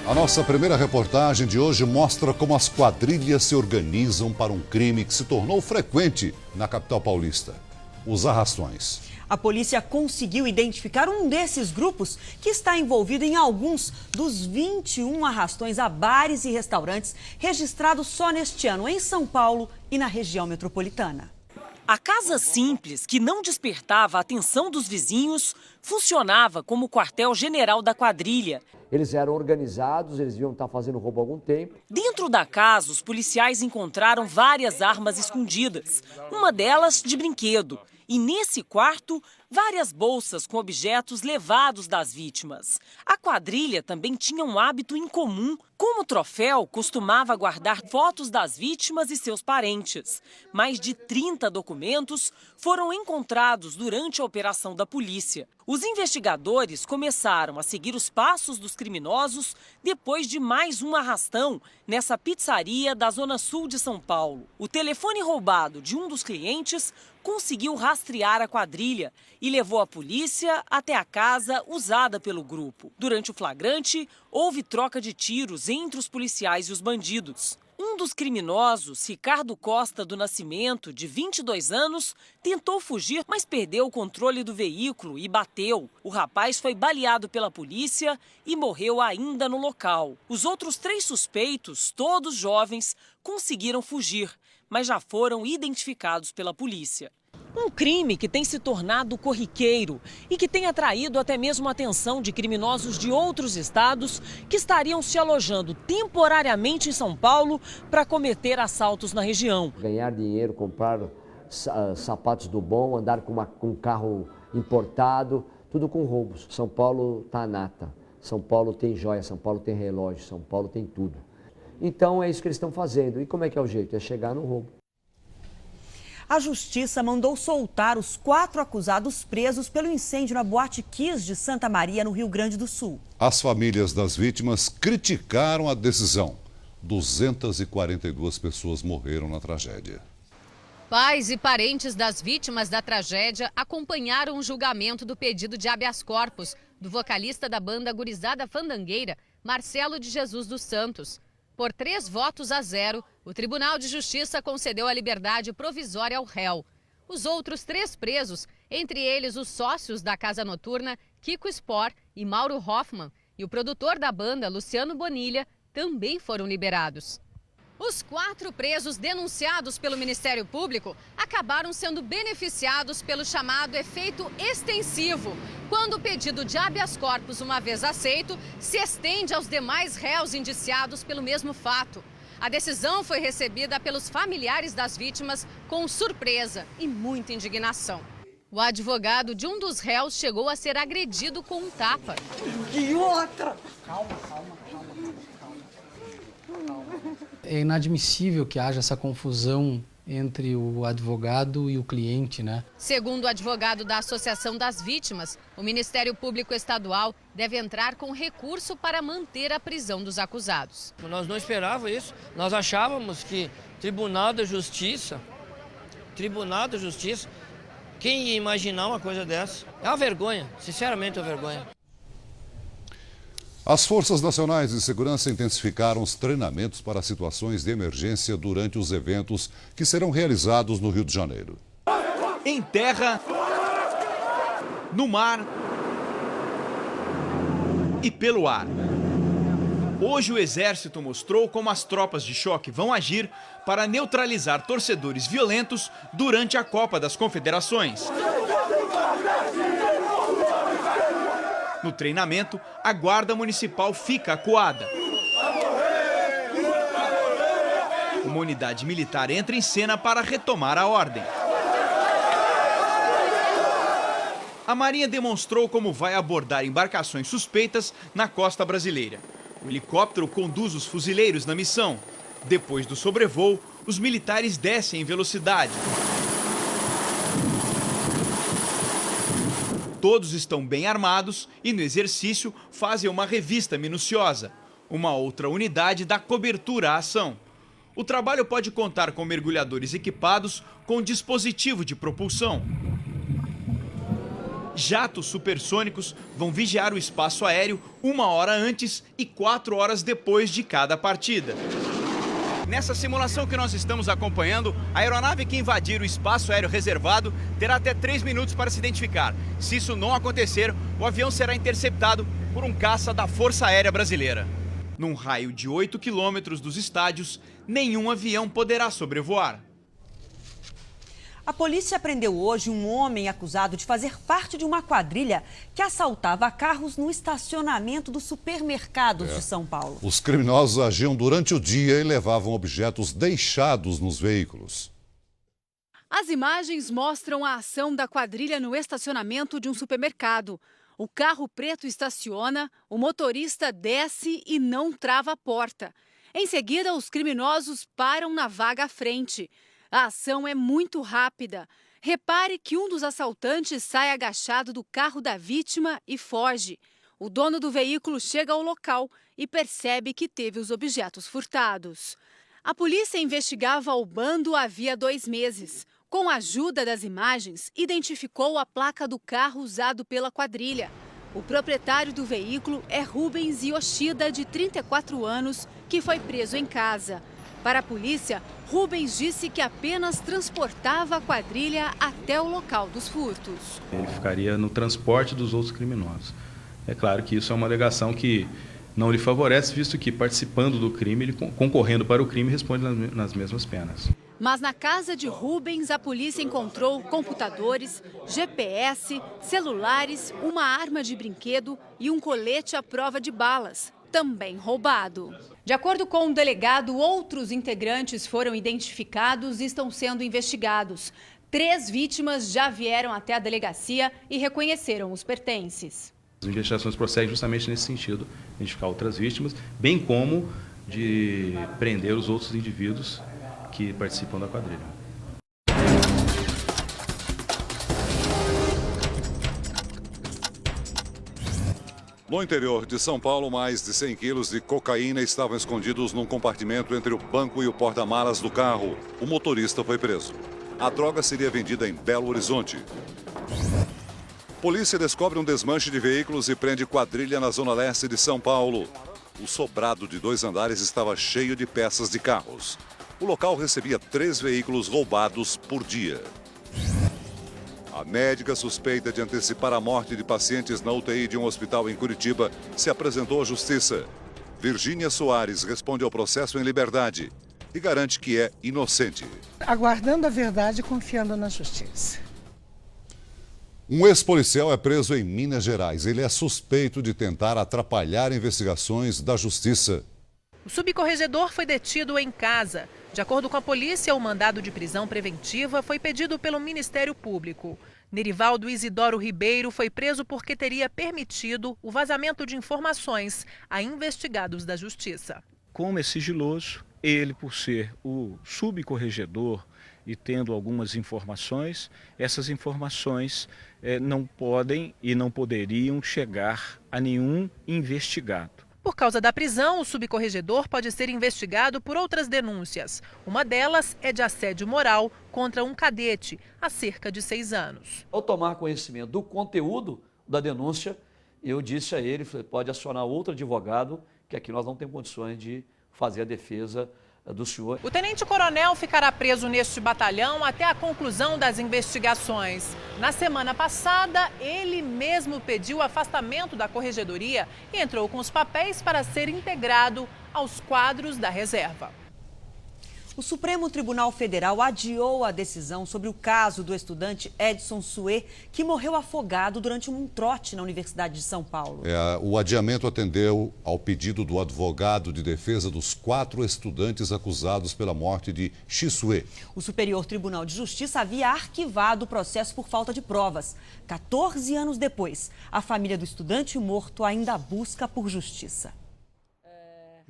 A nossa primeira reportagem de hoje mostra como as quadrilhas se organizam para um crime que se tornou frequente na capital paulista: os arrastões. A polícia conseguiu identificar um desses grupos que está envolvido em alguns dos 21 arrastões a bares e restaurantes registrados só neste ano em São Paulo e na região metropolitana. A casa simples, que não despertava a atenção dos vizinhos, funcionava como quartel-general da quadrilha. Eles eram organizados, eles deviam estar fazendo roubo há algum tempo. Dentro da casa, os policiais encontraram várias armas escondidas, uma delas de brinquedo. E nesse quarto, várias bolsas com objetos levados das vítimas. A quadrilha também tinha um hábito incomum. Como troféu, costumava guardar fotos das vítimas e seus parentes. Mais de 30 documentos foram encontrados durante a operação da polícia. Os investigadores começaram a seguir os passos dos criminosos depois de mais um arrastão nessa pizzaria da Zona Sul de São Paulo. O telefone roubado de um dos clientes conseguiu rastrear a quadrilha e levou a polícia até a casa usada pelo grupo. Durante o flagrante, houve troca de tiros entre os policiais e os bandidos. Um dos criminosos, Ricardo Costa do Nascimento, de 22 anos, tentou fugir, mas perdeu o controle do veículo e bateu. O rapaz foi baleado pela polícia e morreu ainda no local. Os outros 3 suspeitos, todos jovens, conseguiram fugir, mas já foram identificados pela polícia. Um crime que tem se tornado corriqueiro e que tem atraído até mesmo a atenção de criminosos de outros estados que estariam se alojando temporariamente em São Paulo para cometer assaltos na região. Ganhar dinheiro, comprar sapatos do bom, andar com um carro importado, tudo com roubos. São Paulo está nata. São Paulo tem joia, São Paulo tem relógio, São Paulo tem tudo. Então é isso que eles estão fazendo. E como é que é o jeito? É chegar no roubo. A Justiça mandou soltar os 4 acusados presos pelo incêndio na Boate Kiss de Santa Maria, no Rio Grande do Sul. As famílias das vítimas criticaram a decisão. 242 pessoas morreram na tragédia. Pais e parentes das vítimas da tragédia acompanharam o julgamento do pedido de habeas corpus do vocalista da banda Gurizada Fandangueira, Marcelo de Jesus dos Santos. Por 3-0, o Tribunal de Justiça concedeu a liberdade provisória ao réu. Os outros 3 presos, entre eles os sócios da Casa Noturna, Kiko Spor e Mauro Hoffman, e o produtor da banda, Luciano Bonilha, também foram liberados. Os 4 presos denunciados pelo Ministério Público acabaram sendo beneficiados pelo chamado efeito extensivo, quando o pedido de habeas corpus, uma vez aceito, se estende aos demais réus indiciados pelo mesmo fato. A decisão foi recebida pelos familiares das vítimas com surpresa e muita indignação. O advogado de um dos réus chegou a ser agredido com um tapa. E outra! Calma. É inadmissível que haja essa confusão entre o advogado e o cliente, né? Segundo o advogado da Associação das Vítimas, o Ministério Público Estadual deve entrar com recurso para manter a prisão dos acusados. Nós não esperávamos isso. Nós achávamos que Tribunal da Justiça, quem ia imaginar uma coisa dessa? É uma vergonha, sinceramente é uma vergonha. As Forças Nacionais de Segurança intensificaram os treinamentos para situações de emergência durante os eventos que serão realizados no Rio de Janeiro. Em terra, no mar e pelo ar. Hoje o Exército mostrou como as tropas de choque vão agir para neutralizar torcedores violentos durante a Copa das Confederações. No treinamento, a Guarda Municipal fica acuada. Uma unidade militar entra em cena para retomar a ordem. A Marinha demonstrou como vai abordar embarcações suspeitas na costa brasileira. O helicóptero conduz os fuzileiros na missão. Depois do sobrevoo, os militares descem em velocidade. Todos estão bem armados e no exercício fazem uma revista minuciosa. Uma outra unidade dá cobertura à ação. O trabalho pode contar com mergulhadores equipados com dispositivo de propulsão. Jatos supersônicos vão vigiar o espaço aéreo 1 hora antes e 4 horas depois de cada partida. Nessa simulação que nós estamos acompanhando, a aeronave que invadir o espaço aéreo reservado terá até 3 minutos para se identificar. Se isso não acontecer, o avião será interceptado por um caça da Força Aérea Brasileira. Num raio de 8 quilômetros dos estádios, nenhum avião poderá sobrevoar. A polícia prendeu hoje um homem acusado de fazer parte de uma quadrilha que assaltava carros no estacionamento dos supermercados de São Paulo. Os criminosos agiam durante o dia e levavam objetos deixados nos veículos. As imagens mostram a ação da quadrilha no estacionamento de um supermercado. O carro preto estaciona, o motorista desce e não trava a porta. Em seguida, os criminosos param na vaga à frente. A ação é muito rápida. Repare que um dos assaltantes sai agachado do carro da vítima e foge. O dono do veículo chega ao local e percebe que teve os objetos furtados. A polícia investigava o bando havia 2 meses. Com a ajuda das imagens, identificou a placa do carro usado pela quadrilha. O proprietário do veículo é Rubens Yoshida, de 34 anos, que foi preso em casa. Para a polícia, Rubens disse que apenas transportava a quadrilha até o local dos furtos. Ele ficaria no transporte dos outros criminosos. É claro que isso é uma alegação que não lhe favorece, visto que participando do crime, ele concorrendo para o crime, responde nas mesmas penas. Mas na casa de Rubens, a polícia encontrou computadores, GPS, celulares, uma arma de brinquedo e um colete à prova de balas, também roubado. De acordo com o delegado, outros integrantes foram identificados e estão sendo investigados. 3 vítimas já vieram até a delegacia e reconheceram os pertences. As investigações prosseguem justamente nesse sentido, identificar outras vítimas, bem como de prender os outros indivíduos que participam da quadrilha. No interior de São Paulo, mais de 100 quilos de cocaína estavam escondidos num compartimento entre o banco e o porta-malas do carro. O motorista foi preso. A droga seria vendida em Belo Horizonte. Polícia descobre um desmanche de veículos e prende quadrilha na zona leste de São Paulo. O sobrado de 2 andares estava cheio de peças de carros. O local recebia 3 veículos roubados por dia. A médica suspeita de antecipar a morte de pacientes na UTI de um hospital em Curitiba se apresentou à justiça. Virgínia Soares responde ao processo em liberdade e garante que é inocente. Aguardando a verdade e confiando na justiça. Um ex-policial é preso em Minas Gerais. Ele é suspeito de tentar atrapalhar investigações da justiça. O subcorregedor foi detido em casa. De acordo com a polícia, o mandado de prisão preventiva foi pedido pelo Ministério Público. Nerivaldo Isidoro Ribeiro foi preso porque teria permitido o vazamento de informações a investigados da Justiça. Como é sigiloso, ele, por ser o subcorregedor e tendo algumas informações, essas informações não podem e não poderiam chegar a nenhum investigado. Por causa da prisão, o subcorregedor pode ser investigado por outras denúncias. Uma delas é de assédio moral contra um cadete há cerca de 6 anos. Ao tomar conhecimento do conteúdo da denúncia, eu disse a ele, pode acionar outro advogado, que aqui nós não temos condições de fazer a defesa do senhor. O tenente-coronel ficará preso neste batalhão até a conclusão das investigações. Na semana passada, ele mesmo pediu o afastamento da corregedoria e entrou com os papéis para ser integrado aos quadros da reserva. O Supremo Tribunal Federal adiou a decisão sobre o caso do estudante Edson Suê, que morreu afogado durante um trote na Universidade de São Paulo. O adiamento atendeu ao pedido do advogado de defesa dos 4 estudantes acusados pela morte de Xisuê. O Superior Tribunal de Justiça havia arquivado o processo por falta de provas. 14 anos depois, a família do estudante morto ainda busca por justiça.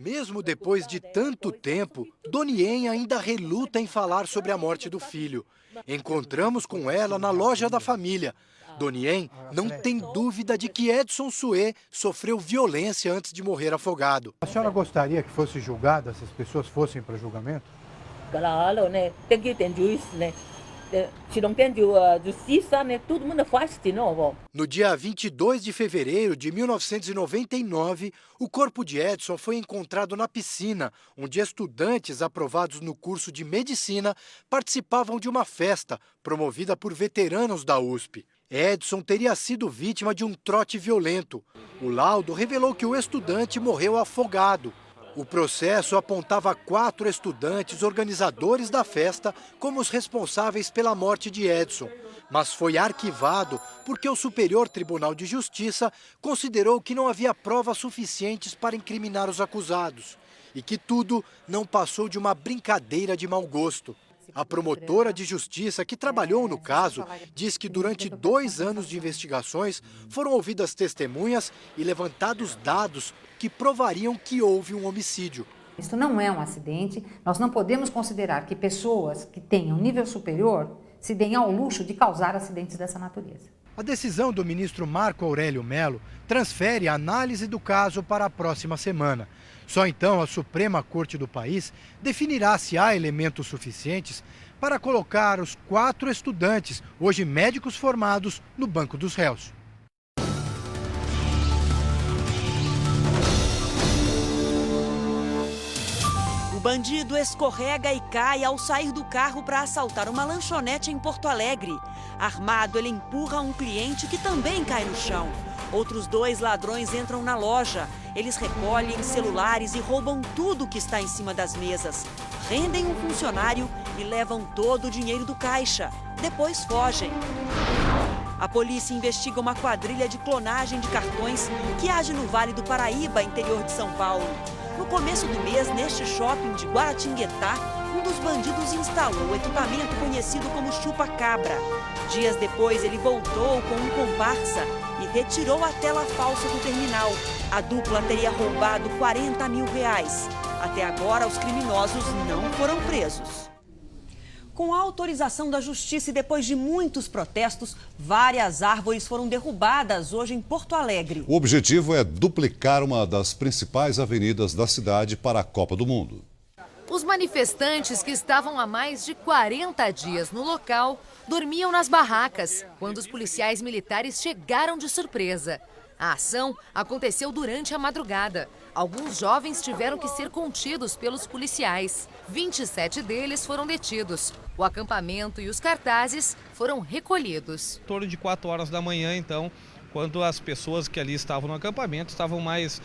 Mesmo depois de tanto tempo, Donien ainda reluta em falar sobre a morte do filho. Encontramos com ela na loja da família. Donien não tem dúvida de que Edson Suê sofreu violência antes de morrer afogado. A senhora gostaria que fosse julgada, se as pessoas fossem para julgamento? Claro, né? Tem que ter juiz, né? se não tem justiça, né, todo mundo faz de novo. No dia 22 de fevereiro de 1999, o corpo de Edson foi encontrado na piscina, onde estudantes aprovados no curso de medicina participavam de uma festa promovida por veteranos da USP. Edson teria sido vítima de um trote violento. O laudo revelou que o estudante morreu afogado. O processo apontava 4 estudantes organizadores da festa como os responsáveis pela morte de Edson, mas foi arquivado porque o Superior Tribunal de Justiça considerou que não havia provas suficientes para incriminar os acusados e que tudo não passou de uma brincadeira de mau gosto. A promotora de justiça que trabalhou no caso diz que durante 2 anos de investigações foram ouvidas testemunhas e levantados dados que provariam que houve um homicídio. Isso não é um acidente, nós não podemos considerar que pessoas que tenham nível superior se deem ao luxo de causar acidentes dessa natureza. A decisão do ministro Marco Aurélio Mello transfere a análise do caso para a próxima semana. Só então a Suprema Corte do país definirá se há elementos suficientes para colocar os 4 estudantes, hoje médicos formados, no banco dos réus. O bandido escorrega e cai ao sair do carro para assaltar uma lanchonete em Porto Alegre. Armado, ele empurra um cliente que também cai no chão. Outros 2 ladrões entram na loja. Eles recolhem celulares e roubam tudo que está em cima das mesas. Rendem um funcionário e levam todo o dinheiro do caixa. Depois fogem. A polícia investiga uma quadrilha de clonagem de cartões que age no Vale do Paraíba, interior de São Paulo. No começo do mês, neste shopping de Guaratinguetá, um dos bandidos instalou o equipamento conhecido como chupa-cabra. Dias depois, ele voltou com um comparsa e retirou a tela falsa do terminal. A dupla teria roubado R$40 mil. Até agora, os criminosos não foram presos. Com a autorização da Justiça e depois de muitos protestos, várias árvores foram derrubadas hoje em Porto Alegre. O objetivo é duplicar uma das principais avenidas da cidade para a Copa do Mundo. Os manifestantes, que estavam há mais de 40 dias no local, dormiam nas barracas quando os policiais militares chegaram de surpresa. A ação aconteceu durante a madrugada. Alguns jovens tiveram que ser contidos pelos policiais. 27 deles foram detidos. O acampamento e os cartazes foram recolhidos. Em torno de 4 horas da manhã, então, quando as pessoas que ali estavam no acampamento estavam mais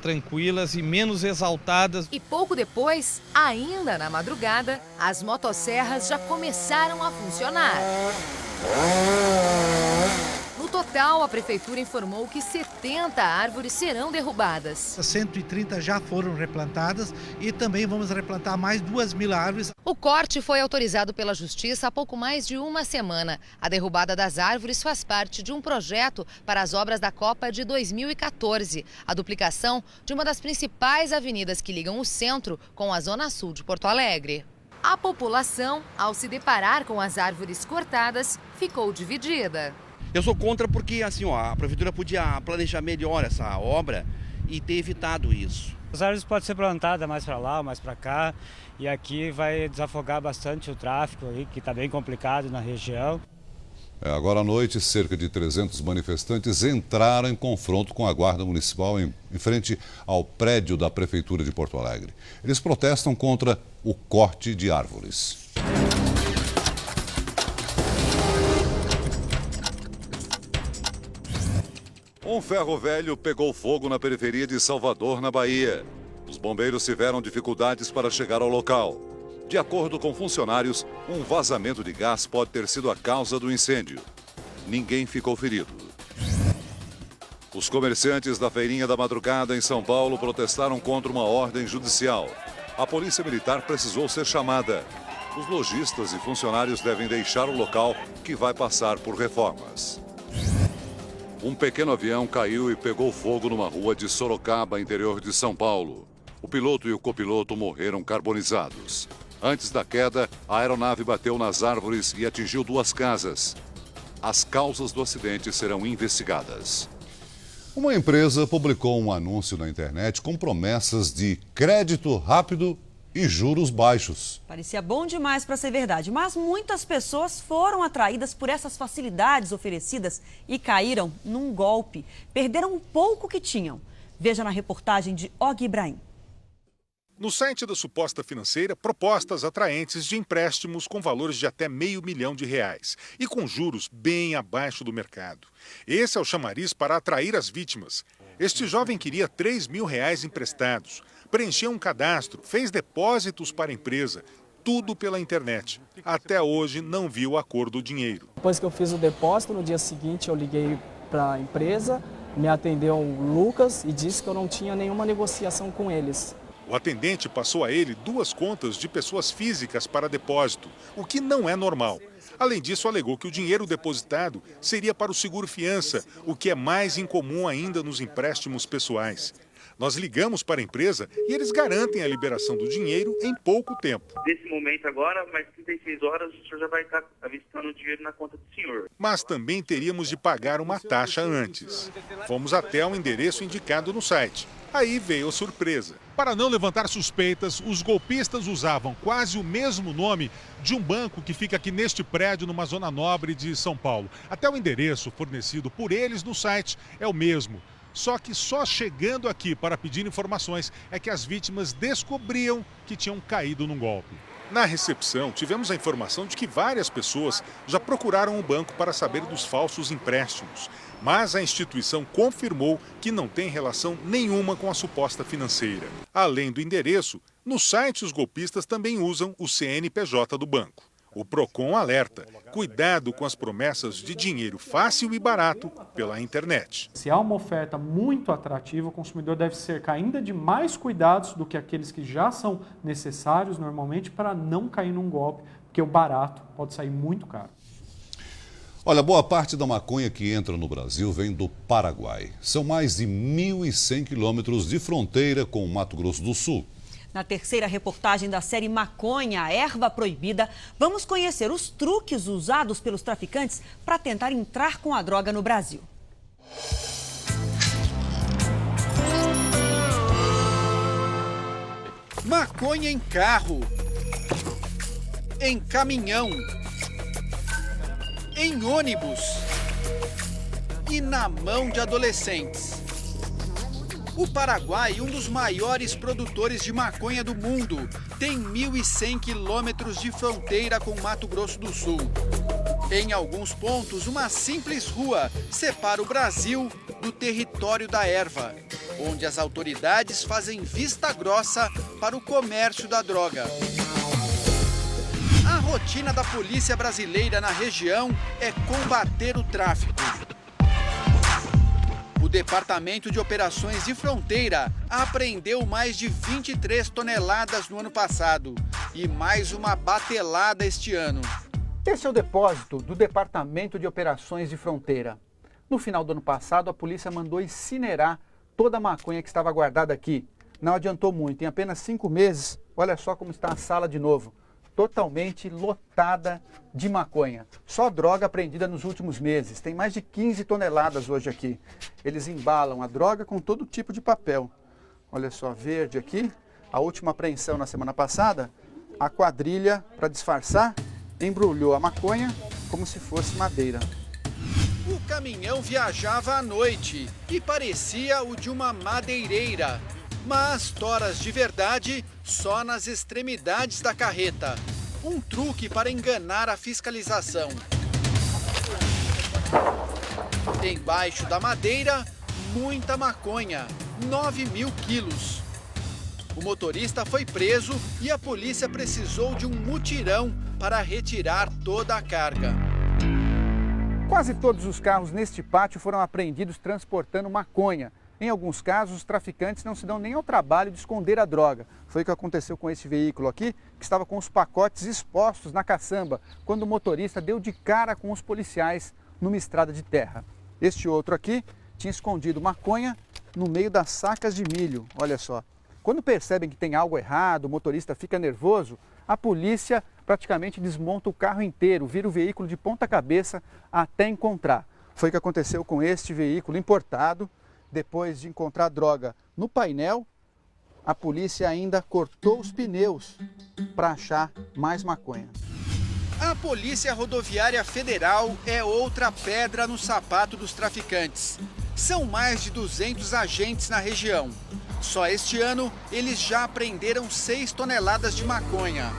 tranquilas e menos exaltadas. E pouco depois, ainda na madrugada, as motosserras já começaram a funcionar. No total, a prefeitura informou que 70 árvores serão derrubadas. 130 já foram replantadas e também vamos replantar mais 2.000 árvores. O corte foi autorizado pela Justiça há pouco mais de uma semana. A derrubada das árvores faz parte de um projeto para as obras da Copa de 2014, a duplicação de uma das principais avenidas que ligam o centro com a zona sul de Porto Alegre. A população, ao se deparar com as árvores cortadas, ficou dividida. Eu sou contra porque assim, a prefeitura podia planejar melhor essa obra e ter evitado isso. As árvores podem ser plantadas mais para lá, mais para cá, e aqui vai desafogar bastante o tráfego, aí, que está bem complicado na região. Agora à noite, cerca de 300 manifestantes entraram em confronto com a Guarda Municipal em frente ao prédio da Prefeitura de Porto Alegre. Eles protestam contra o corte de árvores. Um ferro velho pegou fogo na periferia de Salvador, na Bahia. Os bombeiros tiveram dificuldades para chegar ao local. De acordo com funcionários, um vazamento de gás pode ter sido a causa do incêndio. Ninguém ficou ferido. Os comerciantes da Feirinha da Madrugada em São Paulo protestaram contra uma ordem judicial. A polícia militar precisou ser chamada. Os lojistas e funcionários devem deixar o local, que vai passar por reformas. Um pequeno avião caiu e pegou fogo numa rua de Sorocaba, interior de São Paulo. O piloto e o copiloto morreram carbonizados. Antes da queda, a aeronave bateu nas árvores e atingiu 2 casas. As causas do acidente serão investigadas. Uma empresa publicou um anúncio na internet com promessas de crédito rápido e juros baixos. Parecia bom demais para ser verdade, mas muitas pessoas foram atraídas por essas facilidades oferecidas e caíram num golpe. Perderam o pouco que tinham. Veja na reportagem de Og Ibrahim. No site da suposta financeira, propostas atraentes de empréstimos com valores de até R$500 mil e com juros bem abaixo do mercado. Esse é o chamariz para atrair as vítimas. Este jovem queria R$3 mil emprestados, preencheu um cadastro, fez depósitos para a empresa, tudo pela internet. Até hoje não viu a cor do dinheiro. Depois que eu fiz o depósito, no dia seguinte eu liguei para a empresa, me atendeu o Lucas e disse que eu não tinha nenhuma negociação com eles. O atendente passou a ele 2 contas de pessoas físicas para depósito, o que não é normal. Além disso, alegou que o dinheiro depositado seria para o seguro-fiança, o que é mais incomum ainda nos empréstimos pessoais. Nós ligamos para a empresa e eles garantem a liberação do dinheiro em pouco tempo. Nesse momento agora, mais 36 horas, o senhor já vai estar avistando o dinheiro na conta do senhor. Mas também teríamos de pagar uma taxa antes. Fomos até o endereço indicado no site. Aí veio a surpresa. Para não levantar suspeitas, os golpistas usavam quase o mesmo nome de um banco que fica aqui neste prédio, numa zona nobre de São Paulo. Até o endereço fornecido por eles no site é o mesmo. Só que só chegando aqui para pedir informações é que as vítimas descobriam que tinham caído num golpe. Na recepção, tivemos a informação de que várias pessoas já procuraram o banco para saber dos falsos empréstimos. Mas a instituição confirmou que não tem relação nenhuma com a suposta financeira. Além do endereço, no site os golpistas também usam o CNPJ do banco. O Procon alerta: cuidado com as promessas de dinheiro fácil e barato pela internet. Se há uma oferta muito atrativa, o consumidor deve cercar ainda de mais cuidados do que aqueles que já são necessários normalmente para não cair num golpe, porque o barato pode sair muito caro. Olha, boa parte da maconha que entra no Brasil vem do Paraguai. São mais de 1.100 quilômetros de fronteira com o Mato Grosso do Sul. Na terceira reportagem da série Maconha, a erva proibida, vamos conhecer os truques usados pelos traficantes para tentar entrar com a droga no Brasil. Maconha em carro, em caminhão, em ônibus e na mão de adolescentes. O Paraguai, um dos maiores produtores de maconha do mundo, tem 1.100 quilômetros de fronteira com Mato Grosso do Sul. Em alguns pontos, uma simples rua separa o Brasil do território da erva, onde as autoridades fazem vista grossa para o comércio da droga. A rotina da polícia brasileira na região é combater o tráfico. O Departamento de Operações de Fronteira apreendeu mais de 23 toneladas no ano passado e mais uma batelada este ano. Esse é o depósito do Departamento de Operações de Fronteira. No final do ano passado, a polícia mandou incinerar toda a maconha que estava guardada aqui. Não adiantou muito, em apenas 5 meses, olha só como está a sala de novo. Totalmente lotada de maconha. Só droga apreendida nos últimos meses. Tem mais de 15 toneladas hoje aqui. Eles embalam a droga com todo tipo de papel. Olha só, verde aqui. A última apreensão na semana passada, a quadrilha, para disfarçar, embrulhou a maconha como se fosse madeira. O caminhão viajava à noite e parecia o de uma madeireira. Mas toras de verdade só nas extremidades da carreta. Um truque para enganar a fiscalização. Embaixo da madeira, muita maconha, 9.000 quilos. O motorista foi preso e a polícia precisou de um mutirão para retirar toda a carga. Quase todos os carros neste pátio foram apreendidos transportando maconha. Em alguns casos, os traficantes não se dão nem ao trabalho de esconder a droga. Foi o que aconteceu com este veículo aqui, que estava com os pacotes expostos na caçamba, quando o motorista deu de cara com os policiais numa estrada de terra. Este outro aqui tinha escondido maconha no meio das sacas de milho, olha só. Quando percebem que tem algo errado, o motorista fica nervoso, a polícia praticamente desmonta o carro inteiro, vira o veículo de ponta cabeça até encontrar. Foi o que aconteceu com este veículo importado. Depois de encontrar droga no painel, a polícia ainda cortou os pneus para achar mais maconha. A Polícia Rodoviária Federal é outra pedra no sapato dos traficantes. São mais de 200 agentes na região. Só este ano, eles já apreenderam 6 toneladas de maconha.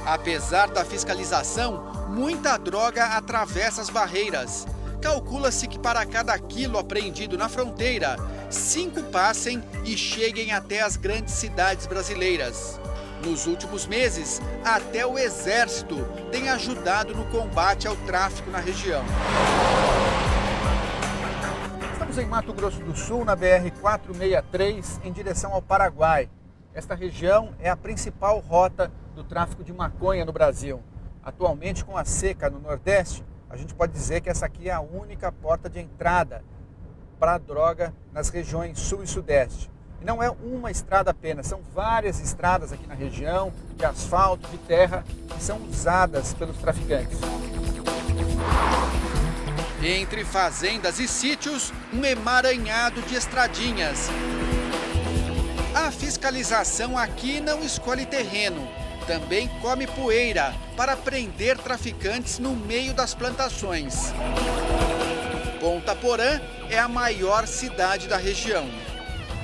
Apesar da fiscalização, muita droga atravessa as barreiras. Calcula-se que para cada quilo apreendido na fronteira, 5 passem e cheguem até as grandes cidades brasileiras. Nos últimos meses, até o Exército tem ajudado no combate ao tráfico na região. Estamos em Mato Grosso do Sul, na BR-463, em direção ao Paraguai. Esta região é a principal rota do tráfico de maconha no Brasil. Atualmente, com a seca no Nordeste, a gente pode dizer que essa aqui é a única porta de entrada para a droga nas regiões Sul e Sudeste. E não é uma estrada apenas, são várias estradas aqui na região, de asfalto, de terra, que são usadas pelos traficantes. Entre fazendas e sítios, um emaranhado de estradinhas. A fiscalização aqui não escolhe terreno, também come poeira para prender traficantes no meio das plantações. Ponta Porã é a maior cidade da região.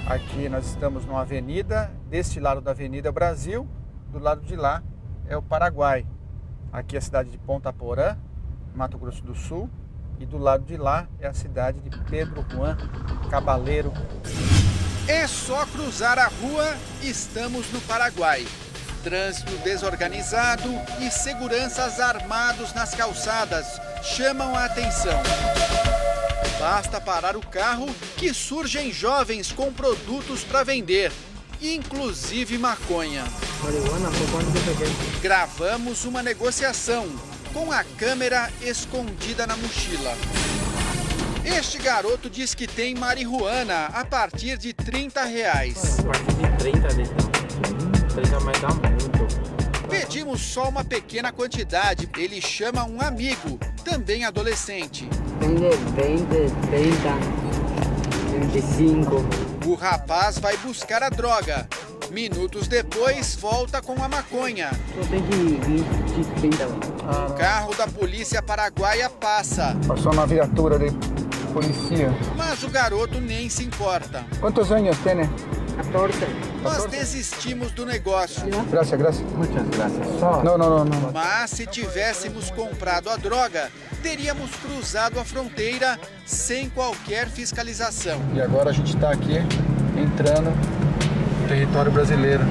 Aqui nós estamos numa avenida, deste lado da avenida é o Brasil, do lado de lá é o Paraguai. Aqui é a cidade de Ponta Porã, Mato Grosso do Sul, e do lado de lá é a cidade de Pedro Juan Cabaleiro. É só cruzar a rua, estamos no Paraguai. Trânsito desorganizado e seguranças armados nas calçadas chamam a atenção. Basta parar o carro que surgem jovens com produtos para vender, inclusive maconha. Gravamos uma negociação com a câmera escondida na mochila. Este garoto diz que tem marihuana a partir de R$30. A partir de 30, então. 30 mais dá muito. Pedimos só uma pequena quantidade. Ele chama um amigo, também adolescente. Vende 20, 30, 25. O rapaz vai buscar a droga. Minutos depois, volta com a maconha. Só tem que 20, 30. O carro da polícia paraguaia passa. Passou uma viatura de polícia. Mas o garoto nem se importa. Quantos anos tem, né? 14. Nós desistimos do negócio. Graças. Muitas graças. Só. Não. Mas se tivéssemos comprado a droga, teríamos cruzado a fronteira sem qualquer fiscalização. E agora a gente está aqui entrando no território brasileiro.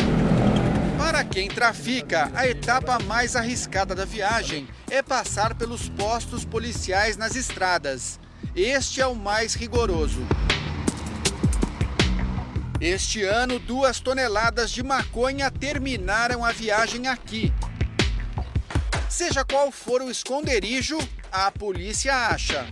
Para quem trafica, a etapa mais arriscada da viagem é passar pelos postos policiais nas estradas. Este é o mais rigoroso. Este ano, 2 toneladas de maconha terminaram a viagem aqui. Seja qual for o esconderijo, a polícia acha.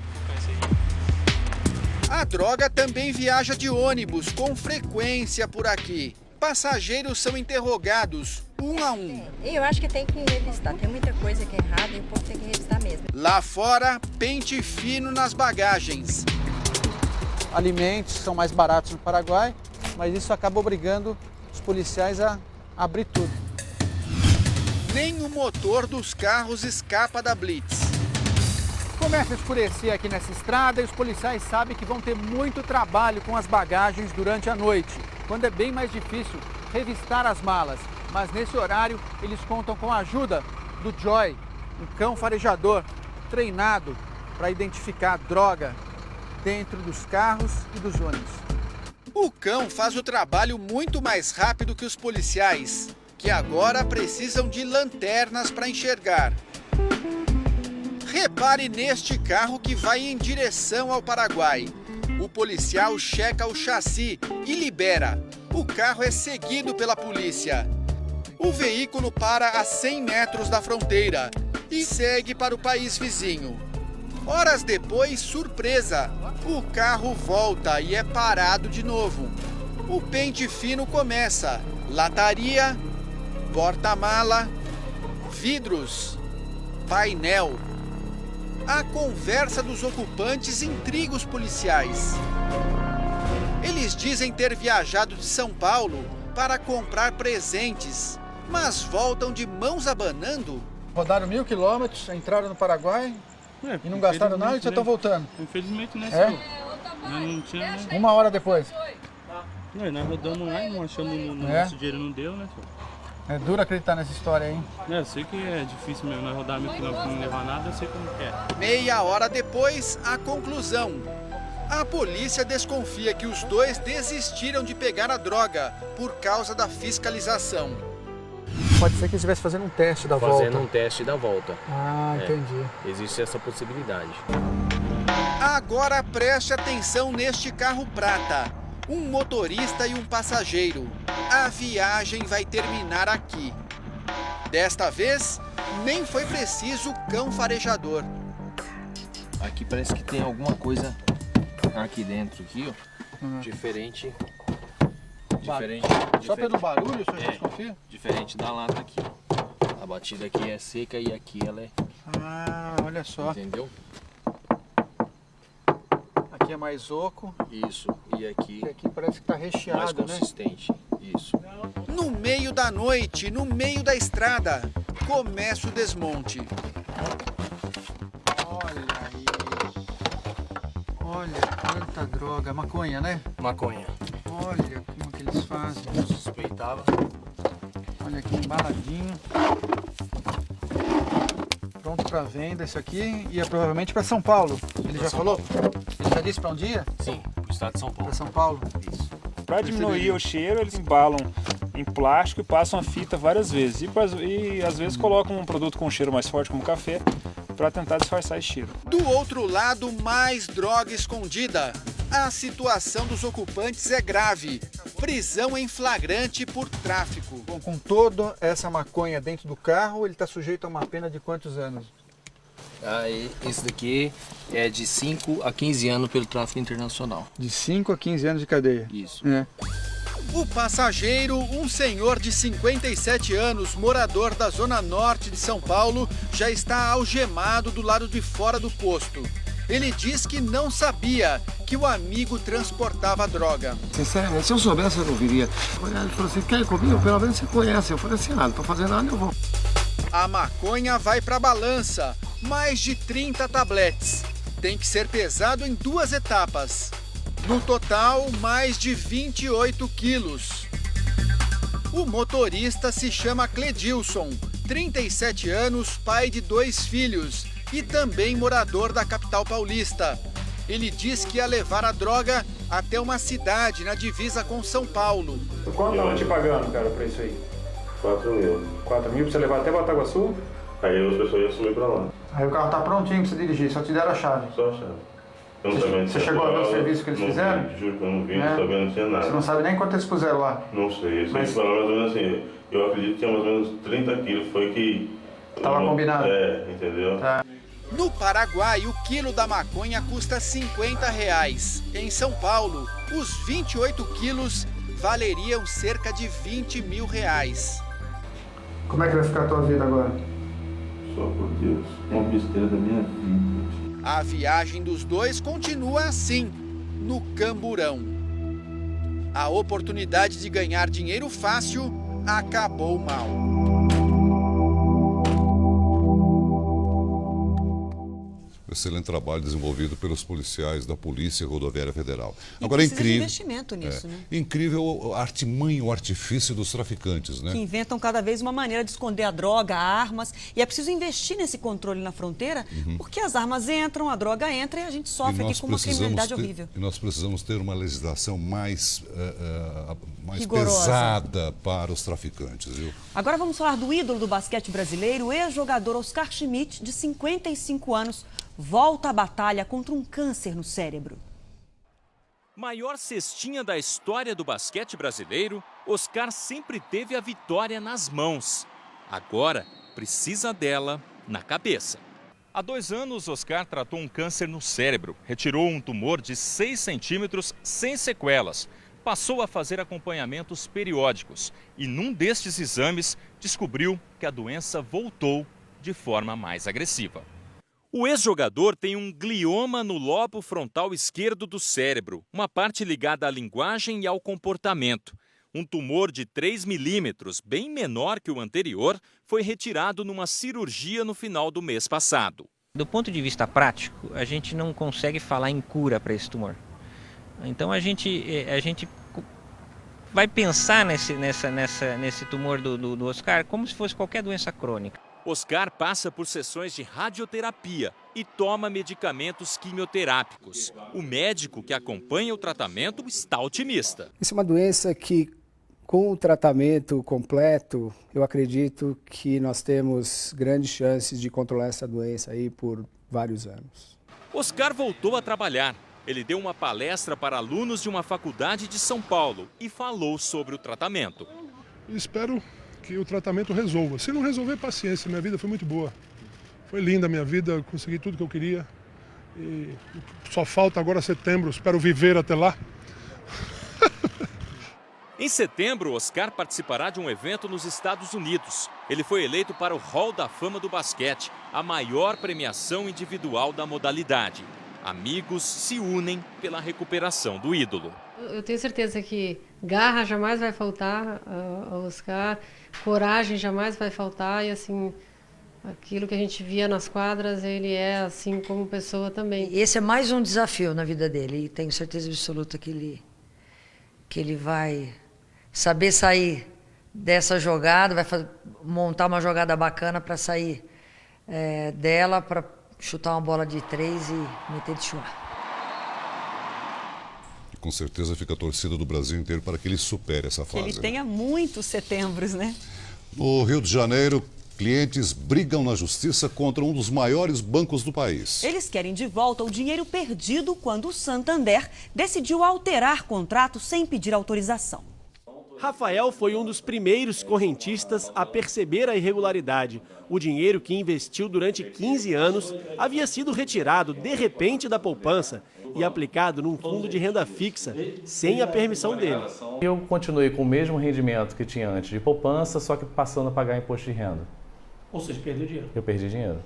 A droga também viaja de ônibus com frequência por aqui. Passageiros são interrogados, um a um. Eu acho que tem que revistar. Tem muita coisa que é errada e o povo tem que revistar mesmo. Lá fora, pente fino nas bagagens. Alimentos são mais baratos no Paraguai, mas isso acaba obrigando os policiais a abrir tudo. Nem o motor dos carros escapa da blitz. Começa a escurecer aqui nessa estrada e os policiais sabem que vão ter muito trabalho com as bagagens durante a noite, quando é bem mais difícil revistar as malas. Mas nesse horário eles contam com a ajuda do Joy, um cão farejador treinado para identificar droga dentro dos carros e dos ônibus. O cão faz o trabalho muito mais rápido que os policiais, que agora precisam de lanternas para enxergar. Repare neste carro que vai em direção ao Paraguai. O policial checa o chassi e libera. O carro é seguido pela polícia. O veículo para a 100 metros da fronteira e segue para o país vizinho. Horas depois, surpresa, o carro volta e é parado de novo. O pente fino começa. Lataria, porta-mala, vidros, painel. A conversa dos ocupantes intriga os policiais. Eles dizem ter viajado de São Paulo para comprar presentes, mas voltam de mãos abanando. Rodaram 1.000 quilômetros, entraram no Paraguai e não gastaram nada e já estão voltando. Infelizmente, né, É? senhor? Nós não tinha, né? 1 hora depois. Nós rodamos lá e não achamos nosso dinheiro, não deu, né, senhor? É duro acreditar nessa história aí, hein? Eu sei que é difícil mesmo, nós rodar 1.000 quilômetros e não levar nada, eu sei como que é. Meia hora depois, a conclusão. A polícia desconfia que os dois desistiram de pegar a droga por causa da fiscalização. Pode ser que eles estivessem fazendo um teste da volta. Fazendo um teste da volta. Ah, entendi. Existe essa possibilidade. Agora preste atenção neste carro prata. Um motorista e um passageiro. A viagem vai terminar aqui. Desta vez, nem foi preciso cão farejador. Aqui parece que tem alguma coisa aqui dentro, aqui, ó. Diferente. Só pelo barulho, o senhor desconfia? Diferente da lata aqui. A batida aqui é seca e aqui ela é... Ah, olha só. Entendeu? Aqui é mais oco. Isso. E aqui parece que tá recheado, mais consistente. Isso. No meio da noite, no meio da estrada, começa o desmonte. Olha aí. Olha quanta droga. Maconha, né? Maconha. Olha como que eles fazem. Eu suspeitava. Olha aqui, embaladinho. Pronto para venda esse aqui e é provavelmente para São Paulo. Ele já falou? Ele já disse para onde ia? Sim, para o estado de São Paulo. Para São Paulo. Isso. Para diminuir o cheiro, eles embalam em plástico e passam a fita várias vezes. E às vezes colocam um produto com cheiro mais forte, como café, para tentar disfarçar esse cheiro. Do outro lado, mais droga escondida. A situação dos ocupantes é grave. Prisão em flagrante por tráfico. Bom, com toda essa maconha dentro do carro, ele está sujeito a uma pena de quantos anos? Esse daqui é de 5 a 15 anos pelo tráfico internacional. De 5 a 15 anos de cadeia. Isso. É. O passageiro, um senhor de 57 anos, morador da zona norte de São Paulo, já está algemado do lado de fora do posto. Ele diz que não sabia que o amigo transportava droga. Sinceramente, se eu soubesse, eu não viria. Ele falou assim, quer ir comigo? Pelo menos você conhece. Eu falei assim, não tô fazendo nada, eu vou. A maconha vai para a balança. Mais de 30 tabletes. Tem que ser pesado em 2 etapas. No total, mais de 28 quilos. O motorista se chama Cledilson, 37 anos, pai de 2 filhos e também morador da capital paulista. Ele diz que ia levar a droga até uma cidade na divisa com São Paulo. Quanto estão te pagando, cara, pra isso aí? 4.000. 4.000 pra você levar até Bataguaçu? Aí as pessoas iam sumir pra lá. Aí o carro tá prontinho pra você dirigir, só te deram a chave. Só a chave. Você chegou a ver o serviço que eles fizeram? Juro que eu não vi, não sabia, não tinha nada. Você não sabe nem quanto eles puseram lá? Não sei, eu sei que mais ou menos assim, eu acredito que tinha mais ou menos 30 quilos, foi que... Tava combinado? É, entendeu? Tá. No Paraguai, o quilo da maconha custa R$50. Em São Paulo, os 28 quilos valeriam cerca de R$20 mil. Como é que vai ficar a tua vida agora? Só por Deus, uma besteira da minha vida. A viagem dos dois continua assim, no camburão. A oportunidade de ganhar dinheiro fácil acabou mal. Excelente trabalho desenvolvido pelos policiais da Polícia Rodoviária Federal. Agora é incrível. De investimento nisso, né? Incrível a artimanha, o artifício dos traficantes, né? Que inventam cada vez uma maneira de esconder a droga, armas. E é preciso investir nesse controle na fronteira, porque as armas entram, a droga entra e a gente sofre aqui com uma criminalidade horrível. E nós precisamos ter uma legislação mais rigorosa, pesada para os traficantes, viu? Agora vamos falar do ídolo do basquete brasileiro, o ex-jogador Oscar Schmidt, de 55 anos, volta à batalha contra um câncer no cérebro. Maior cestinha da história do basquete brasileiro, Oscar sempre teve a vitória nas mãos. Agora, precisa dela na cabeça. Há 2 anos, Oscar tratou um câncer no cérebro, retirou um tumor de 6 centímetros sem sequelas. Passou a fazer acompanhamentos periódicos e, num destes exames, descobriu que a doença voltou de forma mais agressiva. O ex-jogador tem um glioma no lobo frontal esquerdo do cérebro, uma parte ligada à linguagem e ao comportamento. Um tumor de 3 milímetros, bem menor que o anterior, foi retirado numa cirurgia no final do mês passado. Do ponto de vista prático, a gente não consegue falar em cura para esse tumor. Então a gente vai pensar nesse tumor do Oscar como se fosse qualquer doença crônica. Oscar passa por sessões de radioterapia e toma medicamentos quimioterápicos. O médico que acompanha o tratamento está otimista. Isso é uma doença que, com o tratamento completo, eu acredito que nós temos grandes chances de controlar essa doença aí por vários anos. Oscar voltou a trabalhar. Ele deu uma palestra para alunos de uma faculdade de São Paulo e falou sobre o tratamento. Espero que o tratamento resolva. Se não resolver, paciência. Minha vida foi muito boa. Foi linda a minha vida, consegui tudo que eu queria. E só falta agora setembro, espero viver até lá. Em setembro, Oscar participará de um evento nos Estados Unidos. Ele foi eleito para o Hall da Fama do basquete, a maior premiação individual da modalidade. Amigos se unem pela recuperação do ídolo. Eu tenho certeza que garra jamais vai faltar ao Oscar, coragem jamais vai faltar e assim, aquilo que a gente via nas quadras, ele é assim como pessoa também. Esse é mais um desafio na vida dele e tenho certeza absoluta que ele vai saber sair dessa jogada, vai montar uma jogada bacana para sair dela, para chutar uma bola de 3 e meter de chuar. Com certeza fica a torcida do Brasil inteiro para que ele supere essa fase. Que ele tenha muitos setembros, né? No Rio de Janeiro, clientes brigam na justiça contra um dos maiores bancos do país. Eles querem de volta o dinheiro perdido quando o Santander decidiu alterar contrato sem pedir autorização. Rafael foi um dos primeiros correntistas a perceber a irregularidade. O dinheiro que investiu durante 15 anos havia sido retirado de repente da poupança e aplicado num fundo de renda fixa, sem a permissão dele. Eu continuei com o mesmo rendimento que tinha antes de poupança, só que passando a pagar imposto de renda. Ou seja, perdeu dinheiro. Eu perdi dinheiro.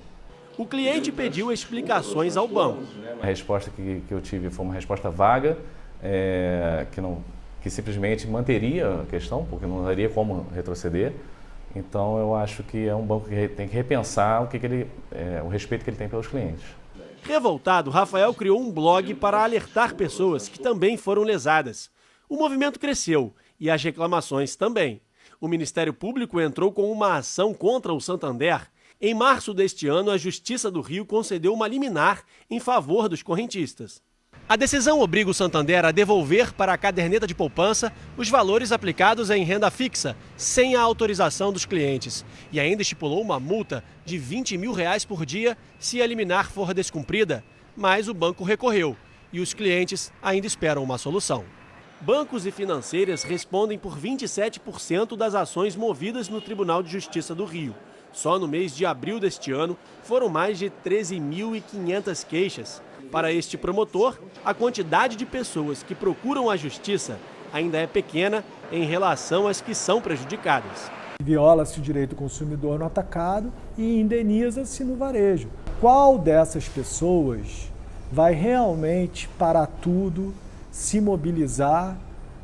O cliente pediu explicações ao banco. A resposta que eu tive foi uma resposta vaga, que simplesmente manteria a questão, porque não daria como retroceder. Então eu acho que é um banco que tem que repensar o respeito que ele tem pelos clientes. Revoltado, Rafael criou um blog para alertar pessoas que também foram lesadas. O movimento cresceu e as reclamações também. O Ministério Público entrou com uma ação contra o Santander. Em março deste ano, a Justiça do Rio concedeu uma liminar em favor dos correntistas. A decisão obriga o Santander a devolver para a caderneta de poupança os valores aplicados em renda fixa, sem a autorização dos clientes. E ainda estipulou uma multa de R$20 mil por dia se a liminar for descumprida. Mas o banco recorreu e os clientes ainda esperam uma solução. Bancos e financeiras respondem por 27% das ações movidas no Tribunal de Justiça do Rio. Só no mês de abril deste ano foram mais de 13.500 queixas. Para este promotor, a quantidade de pessoas que procuram a justiça ainda é pequena em relação às que são prejudicadas. Viola-se o direito do consumidor no atacado e indeniza-se no varejo. Qual dessas pessoas vai realmente parar tudo, se mobilizar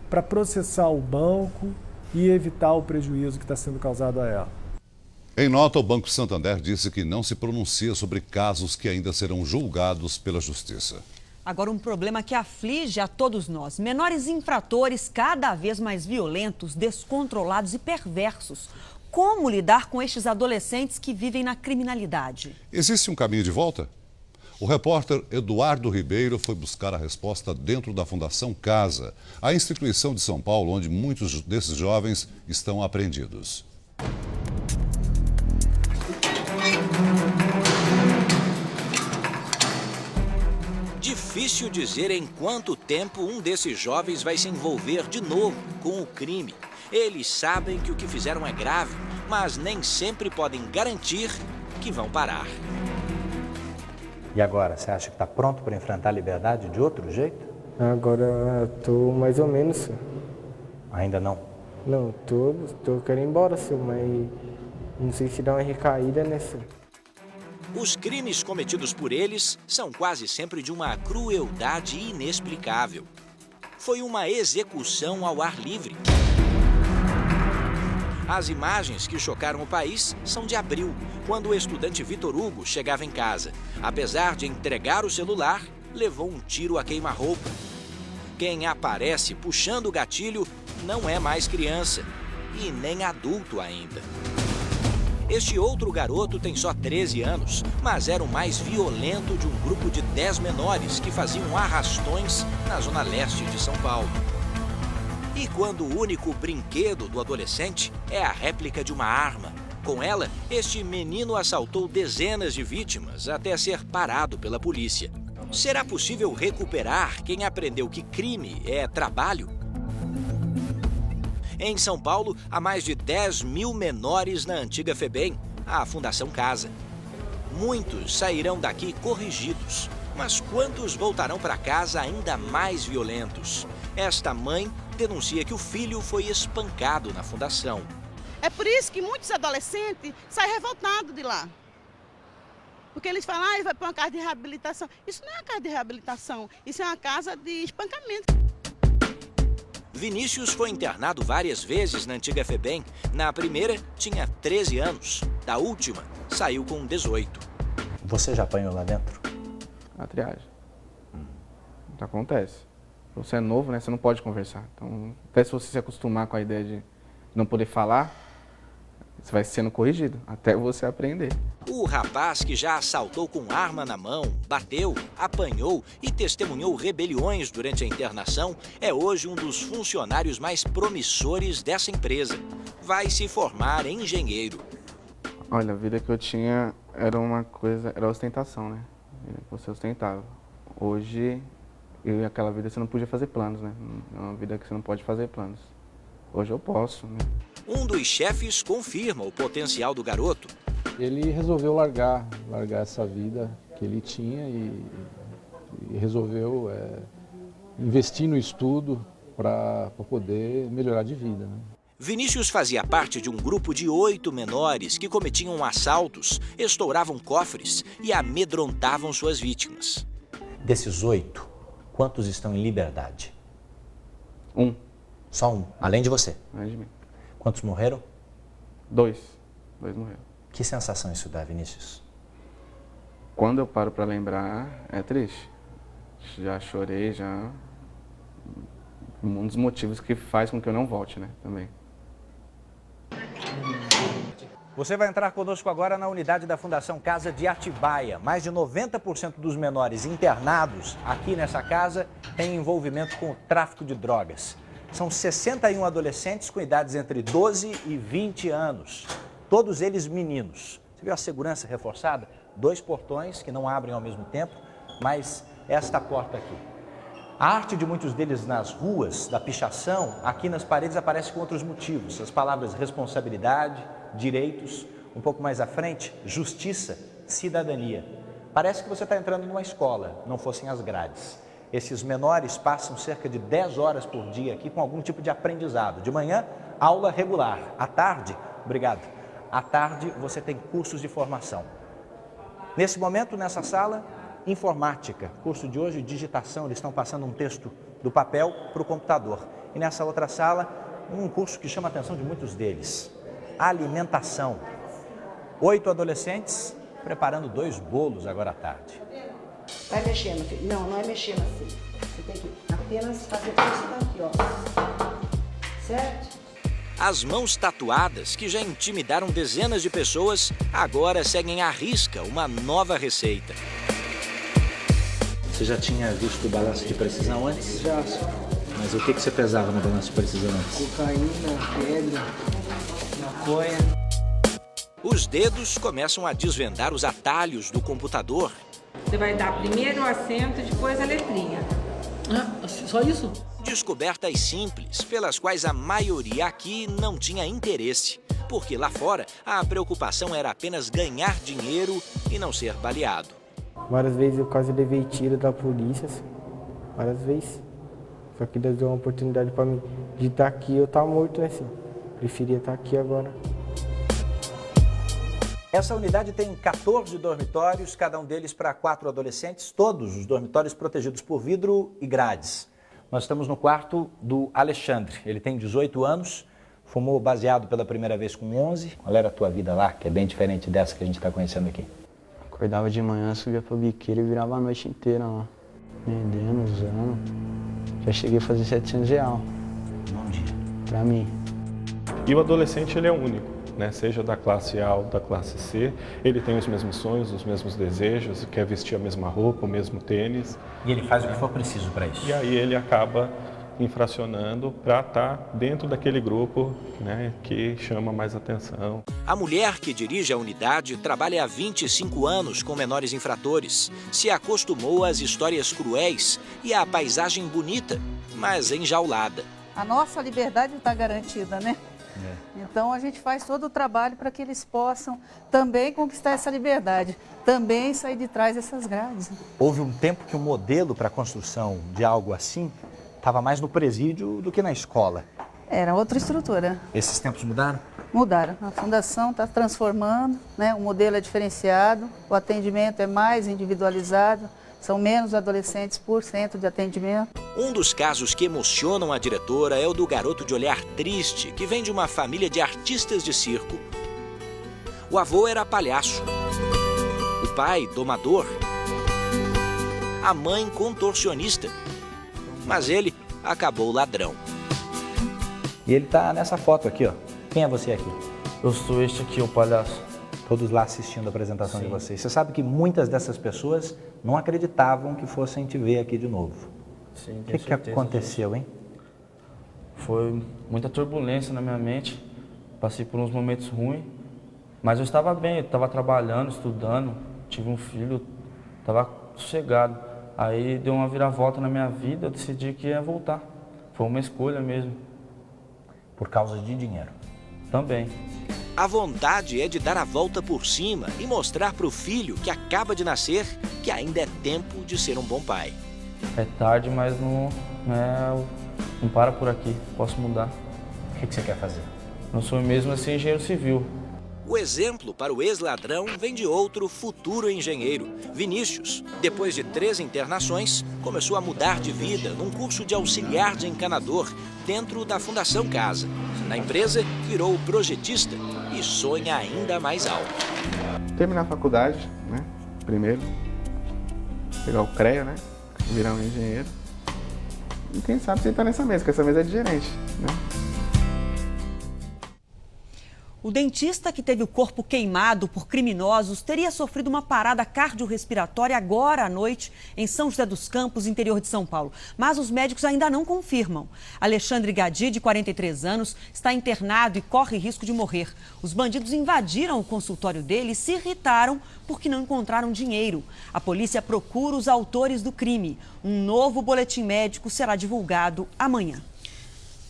para processar o banco e evitar o prejuízo que está sendo causado a ela? Em nota, o Banco Santander disse que não se pronuncia sobre casos que ainda serão julgados pela Justiça. Agora, um problema que aflige a todos nós. Menores infratores cada vez mais violentos, descontrolados e perversos. Como lidar com estes adolescentes que vivem na criminalidade? Existe um caminho de volta? O repórter Eduardo Ribeiro foi buscar a resposta dentro da Fundação Casa, a instituição de São Paulo onde muitos desses jovens estão apreendidos. Difícil dizer em quanto tempo um desses jovens vai se envolver de novo com o crime. Eles sabem que o que fizeram é grave, mas nem sempre podem garantir que vão parar. E agora, você acha que está pronto para enfrentar a liberdade de outro jeito? Agora estou mais ou menos. Ainda não? Não, estou querendo ir embora, mas não sei se dá uma recaída nessa. Os crimes cometidos por eles são quase sempre de uma crueldade inexplicável. Foi uma execução ao ar livre. As imagens que chocaram o país são de abril, quando o estudante Vitor Hugo chegava em casa. Apesar de entregar o celular, levou um tiro a queima-roupa. Quem aparece puxando o gatilho não é mais criança e nem adulto ainda. Este outro garoto tem só 13 anos, mas era o mais violento de um grupo de 10 menores que faziam arrastões na zona leste de São Paulo. E quando o único brinquedo do adolescente é a réplica de uma arma. Com ela, este menino assaltou dezenas de vítimas até ser parado pela polícia. Será possível recuperar quem aprendeu que crime é trabalho? Em São Paulo, há mais de 10 mil menores na antiga FEBEM, a Fundação Casa. Muitos sairão daqui corrigidos, mas quantos voltarão para casa ainda mais violentos? Esta mãe denuncia que o filho foi espancado na fundação. É por isso que muitos adolescentes saem revoltados de lá. Porque eles falam, ele vai para uma casa de reabilitação. Isso não é uma casa de reabilitação, isso é uma casa de espancamento. Vinícius foi internado várias vezes na antiga FEBEM. Na primeira, tinha 13 anos. Da última, saiu com 18. Você já apanhou lá dentro? A triagem. Acontece. Você é novo, né? Você não pode conversar. Então, até se você se acostumar com a ideia de não poder falar, você vai sendo corrigido, até você aprender. O rapaz que já assaltou com arma na mão, bateu, apanhou e testemunhou rebeliões durante a internação é hoje um dos funcionários mais promissores dessa empresa. Vai se formar engenheiro. Olha, a vida que eu tinha era uma coisa, era ostentação, né? Você ostentava. Hoje, aquela vida você não podia fazer planos, né? É uma vida que você não pode fazer planos. Hoje eu posso, né? Um dos chefes confirma o potencial do garoto. Ele resolveu largar essa vida que ele tinha e resolveu investir no estudo para poder melhorar de vida, né? Vinícius fazia parte de um grupo de 8 menores que cometiam assaltos, estouravam cofres e amedrontavam suas vítimas. Desses 8, quantos estão em liberdade? 1. Só 1, além de você? Além de mim. Quantos morreram? 2. 2 morreram. Que sensação isso dá, Vinícius? Quando eu paro para lembrar, é triste. Já chorei, já... Um dos motivos que faz com que eu não volte, né, também. Você vai entrar conosco agora na unidade da Fundação Casa de Atibaia. Mais de 90% dos menores internados aqui nessa casa têm envolvimento com o tráfico de drogas. São 61 adolescentes com idades entre 12 e 20 anos. Todos eles meninos. Você viu a segurança reforçada? 2 portões que não abrem ao mesmo tempo, mas esta porta aqui. A arte de muitos deles nas ruas, da pichação, aqui nas paredes aparece com outros motivos. As palavras responsabilidade, direitos, um pouco mais à frente, justiça, cidadania. Parece que você está entrando numa escola, não fossem as grades. Esses menores passam cerca de 10 horas por dia aqui com algum tipo de aprendizado. De manhã, aula regular. À tarde, obrigado. À tarde, você tem cursos de formação. Nesse momento, nessa sala, informática. Curso de hoje, digitação. Eles estão passando um texto do papel para o computador. E nessa outra sala, um curso que chama a atenção de muitos deles. Alimentação. 8 adolescentes preparando 2 bolos agora à tarde. Vai mexendo, filho. Não, não é mexendo assim. Você tem que apenas fazer isso daqui, ó. Certo? As mãos tatuadas, que já intimidaram dezenas de pessoas, agora seguem à risca uma nova receita. Você já tinha visto o balanço de precisão antes? Já. Mas o que você pesava no balanço de precisão antes? Cocaína, pedra, maconha. Os dedos começam a desvendar os atalhos do computador. Você vai dar primeiro o acento, depois a letrinha. Ah, só isso? Descobertas simples, pelas quais a maioria aqui não tinha interesse. Porque lá fora, a preocupação era apenas ganhar dinheiro e não ser baleado. Várias vezes eu quase levei tiro da polícia, assim. Várias vezes. Só que Deus deu uma oportunidade para mim de estar aqui, eu estar morto, né, assim. Preferia estar aqui agora. Essa unidade tem 14 dormitórios, cada um deles para 4 adolescentes, todos os dormitórios protegidos por vidro e grades. Nós estamos no quarto do Alexandre, ele tem 18 anos, Fumou baseado pela primeira vez com 11. Qual era a tua vida lá, que é bem diferente dessa que a gente está conhecendo aqui? Acordava de manhã, subia pra biqueira e virava a noite inteira lá. Vendendo, usando. Já cheguei a fazer R$700 num dia. Pra mim. E o adolescente, ele é único, né? Seja da classe A ou da classe C, ele tem os mesmos sonhos, os mesmos desejos, quer vestir a mesma roupa, o mesmo tênis. E ele faz o que for preciso para isso. E aí ele acaba infracionando para estar dentro daquele grupo, né, que chama mais atenção. A mulher que dirige a unidade trabalha há 25 anos com menores infratores. Se acostumou às histórias cruéis e à paisagem bonita, mas enjaulada. A nossa liberdade está garantida, né? Então a gente faz todo o trabalho para que eles possam também conquistar essa liberdade, também sair de trás dessas grades. Houve um tempo que o modelo para a construção de algo assim estava mais no presídio do que na escola. Era outra estrutura. Esses tempos mudaram? Mudaram. A fundação está transformando, né? O modelo é diferenciado, o atendimento é mais individualizado, são menos adolescentes por centro de atendimento. Um dos casos que emocionam a diretora é o do garoto de olhar triste, que vem de uma família de artistas de circo. O avô era palhaço, o pai domador, a mãe contorcionista, mas ele acabou ladrão. E ele tá nessa foto aqui, ó. Quem é você aqui? Eu sou este aqui, o palhaço. Todos lá assistindo a apresentação de vocês. Você sabe que muitas dessas pessoas não acreditavam que fossem te ver aqui de novo. Sim, o que aconteceu, hein? Foi muita turbulência na minha mente. Passei por uns momentos ruins. Mas eu estava bem, eu estava trabalhando, estudando. Tive um filho, estava sossegado. Aí deu uma viravolta na minha vida, eu decidi que ia voltar. Foi uma escolha mesmo. Por causa de dinheiro? Também. A vontade é de dar a volta por cima e mostrar para o filho que acaba de nascer que ainda é tempo de ser um bom pai. É tarde, mas não para por aqui, posso mudar. O que você quer fazer? Eu sou mesmo assim engenheiro civil. O exemplo para o ex-ladrão vem de outro futuro engenheiro, Vinícius. Depois de 3 internações, começou a mudar de vida num curso de auxiliar de encanador dentro da Fundação Casa. Na empresa, virou projetista e sonha ainda mais alto. Terminar a faculdade, né? Primeiro, pegar o CREA, né? Virar um engenheiro. E quem sabe sentar nessa mesa, porque essa mesa é de gerente, né? O dentista que teve o corpo queimado por criminosos teria sofrido uma parada cardiorrespiratória agora à noite em São José dos Campos, interior de São Paulo. Mas os médicos ainda não confirmam. Alexandre Gadi, de 43 anos, está internado e corre risco de morrer. Os bandidos invadiram o consultório dele e se irritaram porque não encontraram dinheiro. A polícia procura os autores do crime. Um novo boletim médico será divulgado amanhã.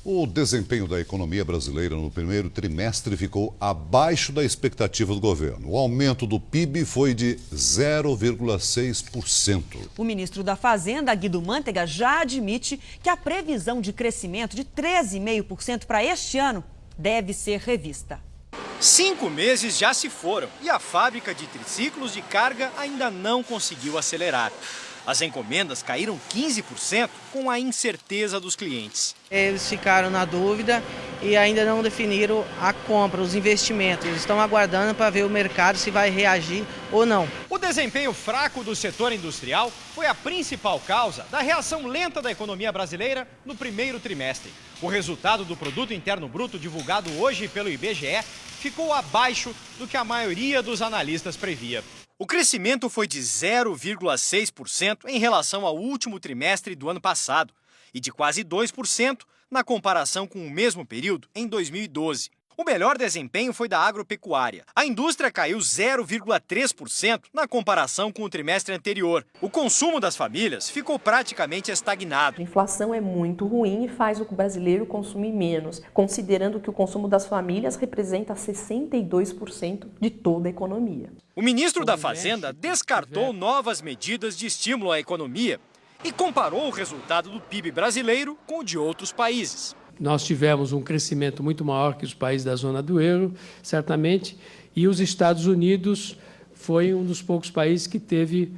O desempenho da economia brasileira no primeiro trimestre ficou abaixo da expectativa do governo. O aumento do PIB foi de 0,6%. O ministro da Fazenda, Guido Mantega, já admite que a previsão de crescimento de 13,5% para este ano deve ser revista. 5 meses já se foram e a fábrica de triciclos de carga ainda não conseguiu acelerar. As encomendas caíram 15% com a incerteza dos clientes. Eles ficaram na dúvida e ainda não definiram a compra, os investimentos. Eles estão aguardando para ver o mercado se vai reagir ou não. O desempenho fraco do setor industrial foi a principal causa da reação lenta da economia brasileira no primeiro trimestre. O resultado do Produto Interno Bruto divulgado hoje pelo IBGE ficou abaixo do que a maioria dos analistas previa. O crescimento foi de 0,6% em relação ao último trimestre do ano passado e de quase 2% na comparação com o mesmo período em 2012. O melhor desempenho foi da agropecuária. A indústria caiu 0,3% na comparação com o trimestre anterior. O consumo das famílias ficou praticamente estagnado. A inflação é muito ruim e faz o brasileiro consumir menos, considerando que o consumo das famílias representa 62% de toda a economia. O ministro da Fazenda descartou novas medidas de estímulo à economia e comparou o resultado do PIB brasileiro com o de outros países. Nós tivemos um crescimento muito maior que os países da zona do euro, certamente, e os Estados Unidos foi um dos poucos países que teve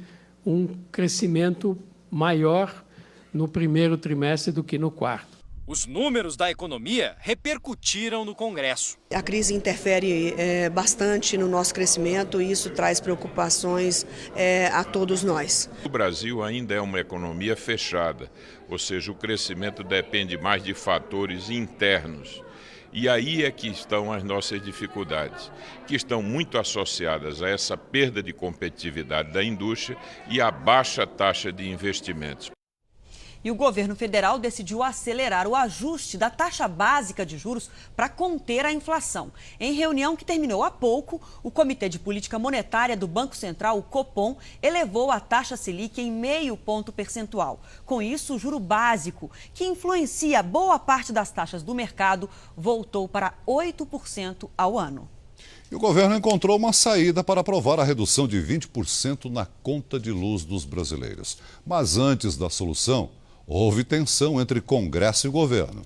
um crescimento maior no primeiro trimestre do que no quarto. Os números da economia repercutiram no Congresso. A crise interfere bastante no nosso crescimento e isso traz preocupações a todos nós. O Brasil ainda é uma economia fechada, ou seja, o crescimento depende mais de fatores internos. E aí é que estão as nossas dificuldades, que estão muito associadas a essa perda de competitividade da indústria e à baixa taxa de investimentos. E o governo federal decidiu acelerar o ajuste da taxa básica de juros para conter a inflação. Em reunião que terminou há pouco, o Comitê de Política Monetária do Banco Central, o Copom, elevou a taxa Selic em 0,5 ponto percentual. Com isso, o juro básico, que influencia boa parte das taxas do mercado, voltou para 8% ao ano. E o governo encontrou uma saída para aprovar a redução de 20% na conta de luz dos brasileiros. Mas antes da solução, houve tensão entre Congresso e governo.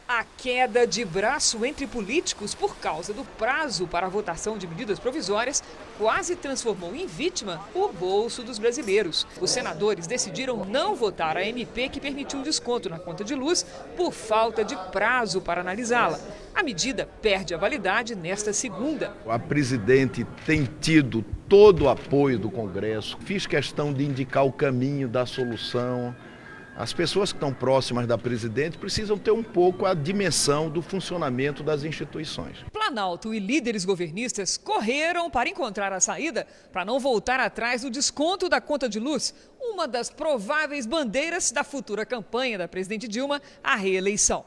A queda de braço entre políticos por causa do prazo para a votação de medidas provisórias quase transformou em vítima o bolso dos brasileiros. Os senadores decidiram não votar a MP que permitiu um desconto na conta de luz por falta de prazo para analisá-la. A medida perde a validade nesta segunda. A presidente tem tido todo o apoio do Congresso. Fiz questão de indicar o caminho da solução. As pessoas que estão próximas da presidente precisam ter um pouco a dimensão do funcionamento das instituições. Planalto e líderes governistas correram para encontrar a saída para não voltar atrás do desconto da conta de luz, uma das prováveis bandeiras da futura campanha da presidente Dilma à reeleição.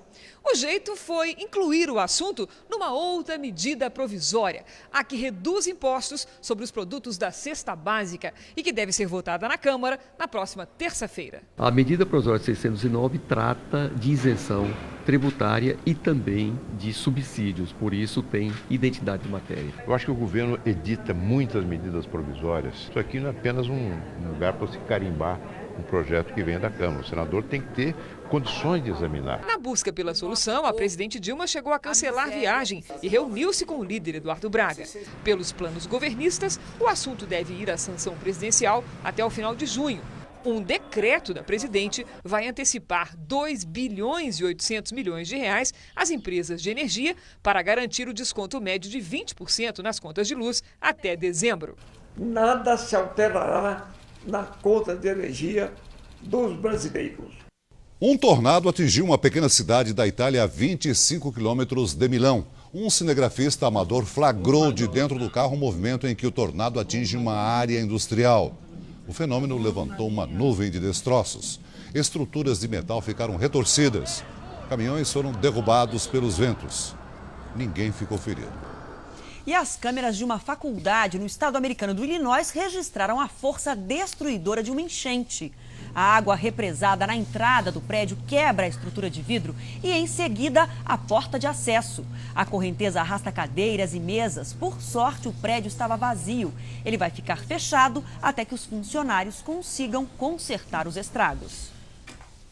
O jeito foi incluir o assunto numa outra medida provisória, a que reduz impostos sobre os produtos da cesta básica e que deve ser votada na Câmara na próxima terça-feira. A medida provisória 609 trata de isenção tributária e também de subsídios, por isso tem identidade de matéria. Eu acho que o governo edita muitas medidas provisórias. Isso aqui não é apenas um lugar para se carimbar um projeto que vem da Câmara. O senador tem que ter condições de examinar. Na busca pela solução, a presidente Dilma chegou a cancelar viagem e reuniu-se com o líder Eduardo Braga. Pelos planos governistas, o assunto deve ir à sanção presidencial até o final de junho. Um decreto da presidente vai antecipar 2 bilhões e 800 milhões de reais às empresas de energia para garantir o desconto médio de 20% nas contas de luz até dezembro. Nada se alterará na conta de energia dos brasileiros. Um tornado atingiu uma pequena cidade da Itália a 25 quilômetros de Milão. Um cinegrafista amador flagrou de dentro do carro um movimento em que o tornado atinge uma área industrial. O fenômeno levantou uma nuvem de destroços. Estruturas de metal ficaram retorcidas. Caminhões foram derrubados pelos ventos. Ninguém ficou ferido. E as câmeras de uma faculdade no estado americano do Illinois registraram a força destruidora de uma enchente. A água represada na entrada do prédio quebra a estrutura de vidro e, em seguida, a porta de acesso. A correnteza arrasta cadeiras e mesas. Por sorte, o prédio estava vazio. Ele vai ficar fechado até que os funcionários consigam consertar os estragos.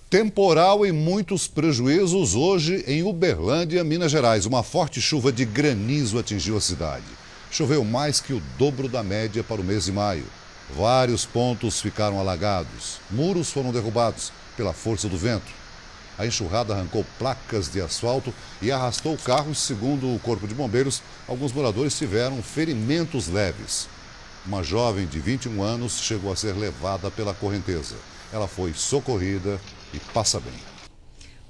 Temporal e muitos prejuízos hoje em Uberlândia, Minas Gerais. Uma forte chuva de granizo atingiu a cidade. Choveu mais que o dobro da média para o mês de maio. Vários pontos ficaram alagados. Muros foram derrubados pela força do vento. A enxurrada arrancou placas de asfalto e arrastou carros. Segundo o Corpo de Bombeiros, alguns moradores tiveram ferimentos leves. Uma jovem de 21 anos chegou a ser levada pela correnteza. Ela foi socorrida e passa bem.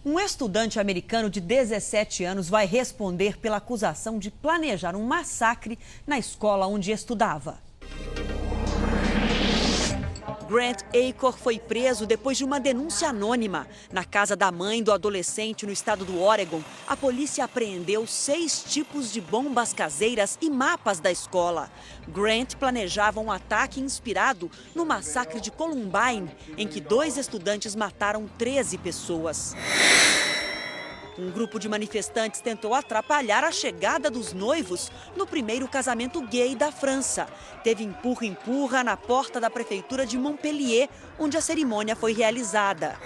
Um estudante americano de 17 anos vai responder pela acusação de planejar um massacre na escola onde estudava. Grant Acor foi preso depois de uma denúncia anônima. Na casa da mãe do adolescente no estado do Oregon, a polícia apreendeu 6 tipos de bombas caseiras e mapas da escola. Grant planejava um ataque inspirado no massacre de Columbine, em que 2 estudantes mataram 13 pessoas. Um grupo de manifestantes tentou atrapalhar a chegada dos noivos no primeiro casamento gay da França. Teve empurra-empurra na porta da prefeitura de Montpellier, onde a cerimônia foi realizada.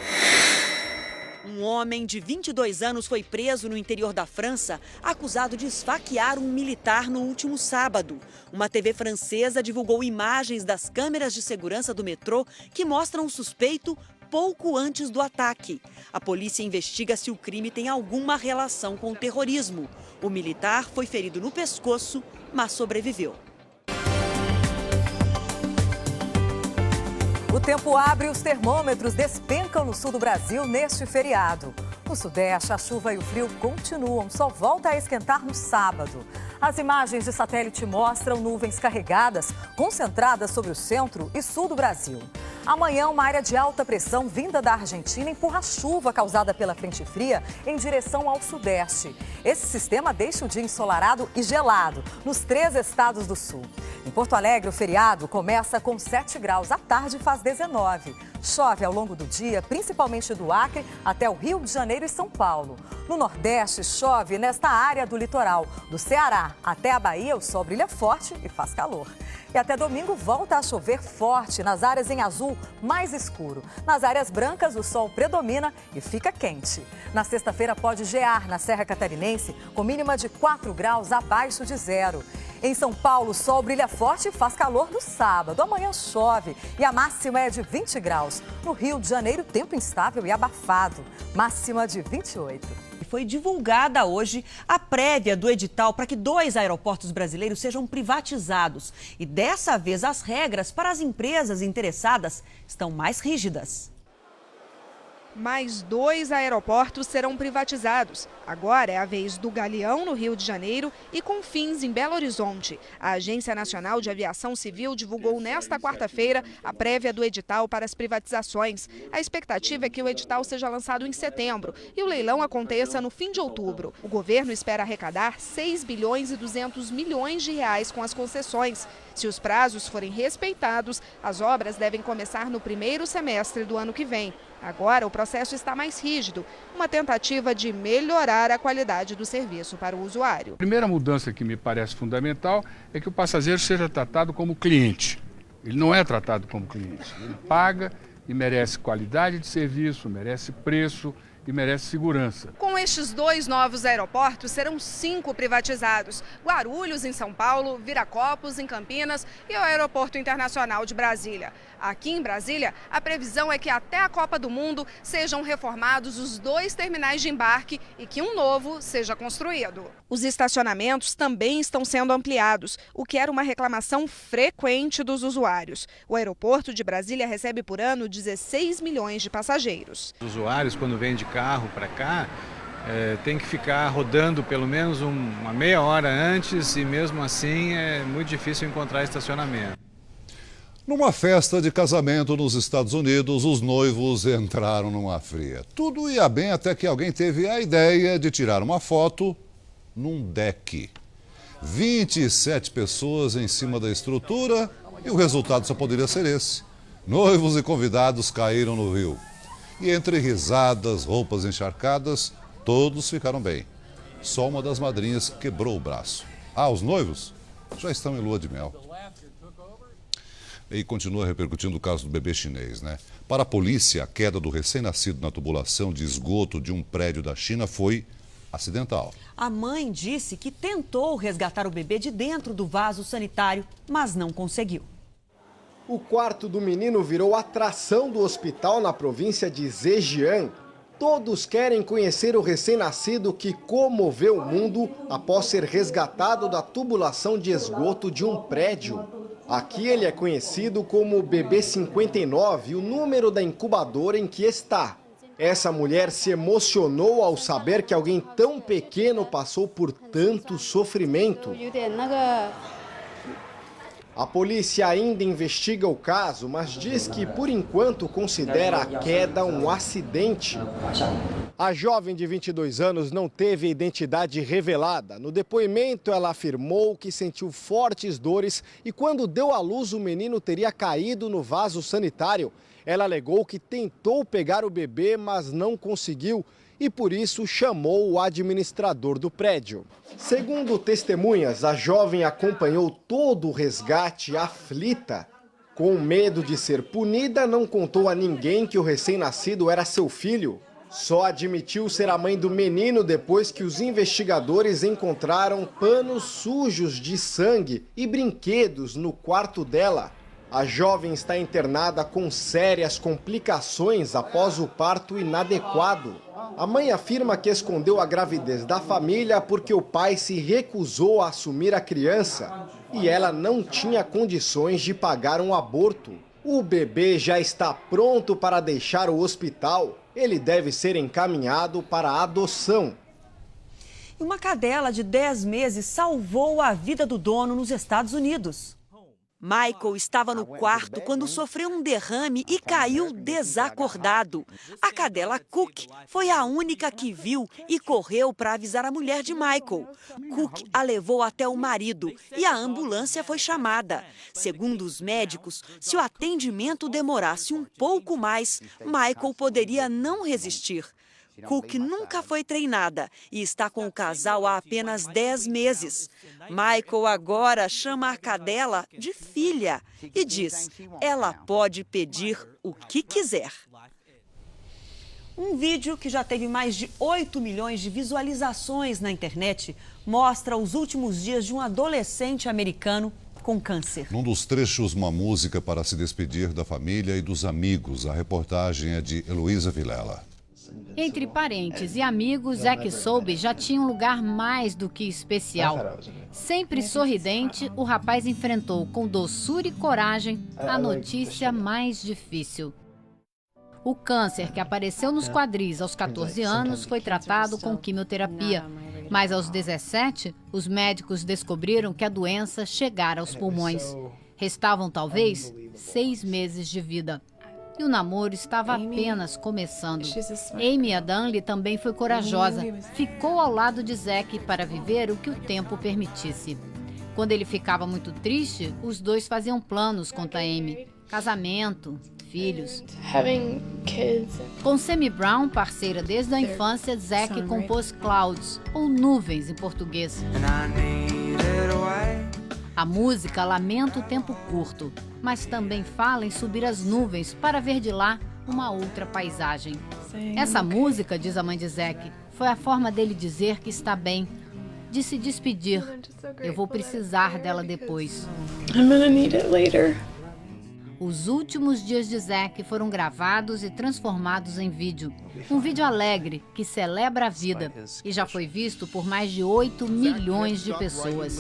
Um homem de 22 anos foi preso no interior da França, acusado de esfaquear um militar no último sábado. Uma TV francesa divulgou imagens das câmeras de segurança do metrô que mostram o suspeito pouco antes do ataque. A polícia investiga se o crime tem alguma relação com o terrorismo. O militar foi ferido no pescoço, mas sobreviveu. O tempo abre e os termômetros despencam no sul do Brasil neste feriado. No Sudeste, a chuva e o frio continuam, só volta a esquentar no sábado. As imagens de satélite mostram nuvens carregadas, concentradas sobre o centro e sul do Brasil. Amanhã, uma área de alta pressão vinda da Argentina empurra a chuva causada pela frente fria em direção ao Sudeste. Esse sistema deixa o dia ensolarado e gelado nos 3 estados do sul. Em Porto Alegre, o feriado começa com 7 graus, à tarde faz 19. Chove ao longo do dia, principalmente do Acre até o Rio de Janeiro e São Paulo. No Nordeste, chove nesta área do litoral. Do Ceará até a Bahia, o sol brilha forte e faz calor. E até domingo volta a chover forte nas áreas em azul mais escuro. Nas áreas brancas, o sol predomina e fica quente. Na sexta-feira pode gear na Serra Catarinense, com mínima de 4 graus abaixo de zero. Em São Paulo, o sol brilha forte e faz calor no sábado. Amanhã chove e a máxima é de 20 graus. No Rio de Janeiro, tempo instável e abafado. Máxima de 28. Foi divulgada hoje a prévia do edital para que 2 aeroportos brasileiros sejam privatizados. E dessa vez as regras para as empresas interessadas estão mais rígidas. Mais 2 aeroportos serão privatizados. Agora é a vez do Galeão, no Rio de Janeiro, e Confins, em Belo Horizonte. A Agência Nacional de Aviação Civil divulgou nesta quarta-feira a prévia do edital para as privatizações. A expectativa é que o edital seja lançado em setembro e o leilão aconteça no fim de outubro. O governo espera arrecadar 6 bilhões e 200 milhões de reais com as concessões. Se os prazos forem respeitados, as obras devem começar no primeiro semestre do ano que vem. Agora, o processo está mais rígido, uma tentativa de melhorar a qualidade do serviço para o usuário. A primeira mudança que me parece fundamental é que o passageiro seja tratado como cliente. Ele não é tratado como cliente. Ele paga e merece qualidade de serviço, merece preço e merece segurança. Com estes 2 novos aeroportos, serão 5 privatizados. Guarulhos, em São Paulo, Viracopos, em Campinas e o Aeroporto Internacional de Brasília. Aqui em Brasília, a previsão é que até a Copa do Mundo sejam reformados os 2 terminais de embarque e que um novo seja construído. Os estacionamentos também estão sendo ampliados, o que era uma reclamação frequente dos usuários. O aeroporto de Brasília recebe por ano 16 milhões de passageiros. Os usuários, quando vêm de carro para cá, tem que ficar rodando pelo menos uma meia hora antes e mesmo assim é muito difícil encontrar estacionamento. Numa festa de casamento nos Estados Unidos, os noivos entraram numa fria. Tudo ia bem até que alguém teve a ideia de tirar uma foto num deck. 27 pessoas em cima da estrutura e o resultado só poderia ser esse. Noivos e convidados caíram no rio. E entre risadas, roupas encharcadas, todos ficaram bem. Só uma das madrinhas quebrou o braço. Os noivos já estão em lua de mel. E continua repercutindo o caso do bebê chinês, né? Para a polícia, a queda do recém-nascido na tubulação de esgoto de um prédio da China foi acidental. A mãe disse que tentou resgatar o bebê de dentro do vaso sanitário, mas não conseguiu. O quarto do menino virou atração do hospital na província de Zhejiang. Todos querem conhecer o recém-nascido que comoveu o mundo após ser resgatado da tubulação de esgoto de um prédio. Aqui ele é conhecido como Bebê 59, o número da incubadora em que está. Essa mulher se emocionou ao saber que alguém tão pequeno passou por tanto sofrimento. A polícia ainda investiga o caso, mas diz que, por enquanto, considera a queda um acidente. A jovem de 22 anos não teve identidade revelada. No depoimento, ela afirmou que sentiu fortes dores e, quando deu à luz, o menino teria caído no vaso sanitário. Ela alegou que tentou pegar o bebê, mas não conseguiu e, por isso, chamou o administrador do prédio. Segundo testemunhas, a jovem acompanhou todo o resgate aflita. Com medo de ser punida, não contou a ninguém que o recém-nascido era seu filho. Só admitiu ser a mãe do menino depois que os investigadores encontraram panos sujos de sangue e brinquedos no quarto dela. A jovem está internada com sérias complicações após o parto inadequado. A mãe afirma que escondeu a gravidez da família porque o pai se recusou a assumir a criança e ela não tinha condições de pagar um aborto. O bebê já está pronto para deixar o hospital. Ele deve ser encaminhado para a adoção. E uma cadela de 10 meses salvou a vida do dono nos Estados Unidos. Michael estava no quarto quando sofreu um derrame e caiu desacordado. A cadela Cook foi a única que viu e correu para avisar a mulher de Michael. Cook a levou até o marido e a ambulância foi chamada. Segundo os médicos, se o atendimento demorasse um pouco mais, Michael poderia não resistir. Cook nunca foi treinada e está com o casal há apenas 10 meses. Michael agora chama a cadela de filha e diz: ela pode pedir o que quiser. Um vídeo que já teve mais de 8 milhões de visualizações na internet mostra os últimos dias de um adolescente americano com câncer. Num dos trechos, uma música para se despedir da família e dos amigos. A reportagem é de Heloísa Vilela. Entre parentes e amigos, Zack Soube já tinha um lugar mais do que especial. Sempre sorridente, o rapaz enfrentou com doçura e coragem a notícia mais difícil. O câncer, que apareceu nos quadris aos 14 anos, foi tratado com quimioterapia. Mas aos 17, os médicos descobriram que a doença chegara aos pulmões. Restavam talvez 6 meses de vida. E o namoro estava apenas começando. Amy Adanley também foi corajosa. Ficou ao lado de Zack para viver o que o tempo permitisse. Quando ele ficava muito triste, os dois faziam planos, conta Amy. Casamento, filhos. Com Sammy Brown, parceira desde a infância, Zack compôs Clouds, ou Nuvens em português. A música lamenta o tempo curto, mas também fala em subir as nuvens para ver de lá uma outra paisagem. Essa música, diz a mãe de Zack, foi a forma dele dizer que está bem, de se despedir. Eu vou precisar dela depois. Os últimos dias de Zack foram gravados e transformados em vídeo. Um vídeo alegre que celebra a vida e já foi visto por mais de 8 milhões de pessoas.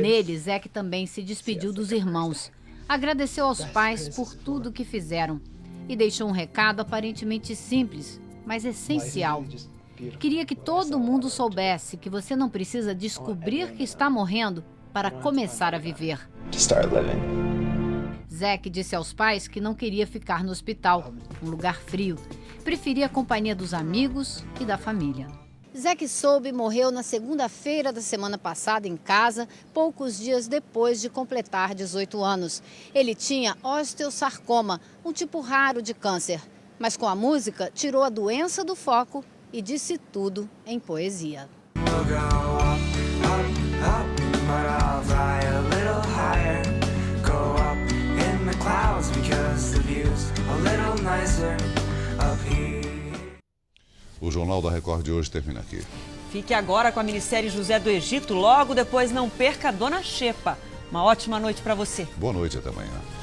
Nele, Zack também se despediu dos irmãos. Agradeceu aos pais por tudo que fizeram e deixou um recado aparentemente simples, mas essencial. Queria que todo mundo soubesse que você não precisa descobrir que está morrendo para começar a viver. Zack disse aos pais que não queria ficar no hospital, um lugar frio. Preferia a companhia dos amigos e da família. Zack Soube morreu na segunda-feira da semana passada em casa, poucos dias depois de completar 18 anos. Ele tinha osteosarcoma, um tipo raro de câncer. Mas com a música, tirou a doença do foco e disse tudo em poesia. O Jornal da Record de hoje termina aqui. Fique agora com a minissérie José do Egito. Logo depois, não perca a Dona Xepa. Uma ótima noite para você. Boa noite, até amanhã.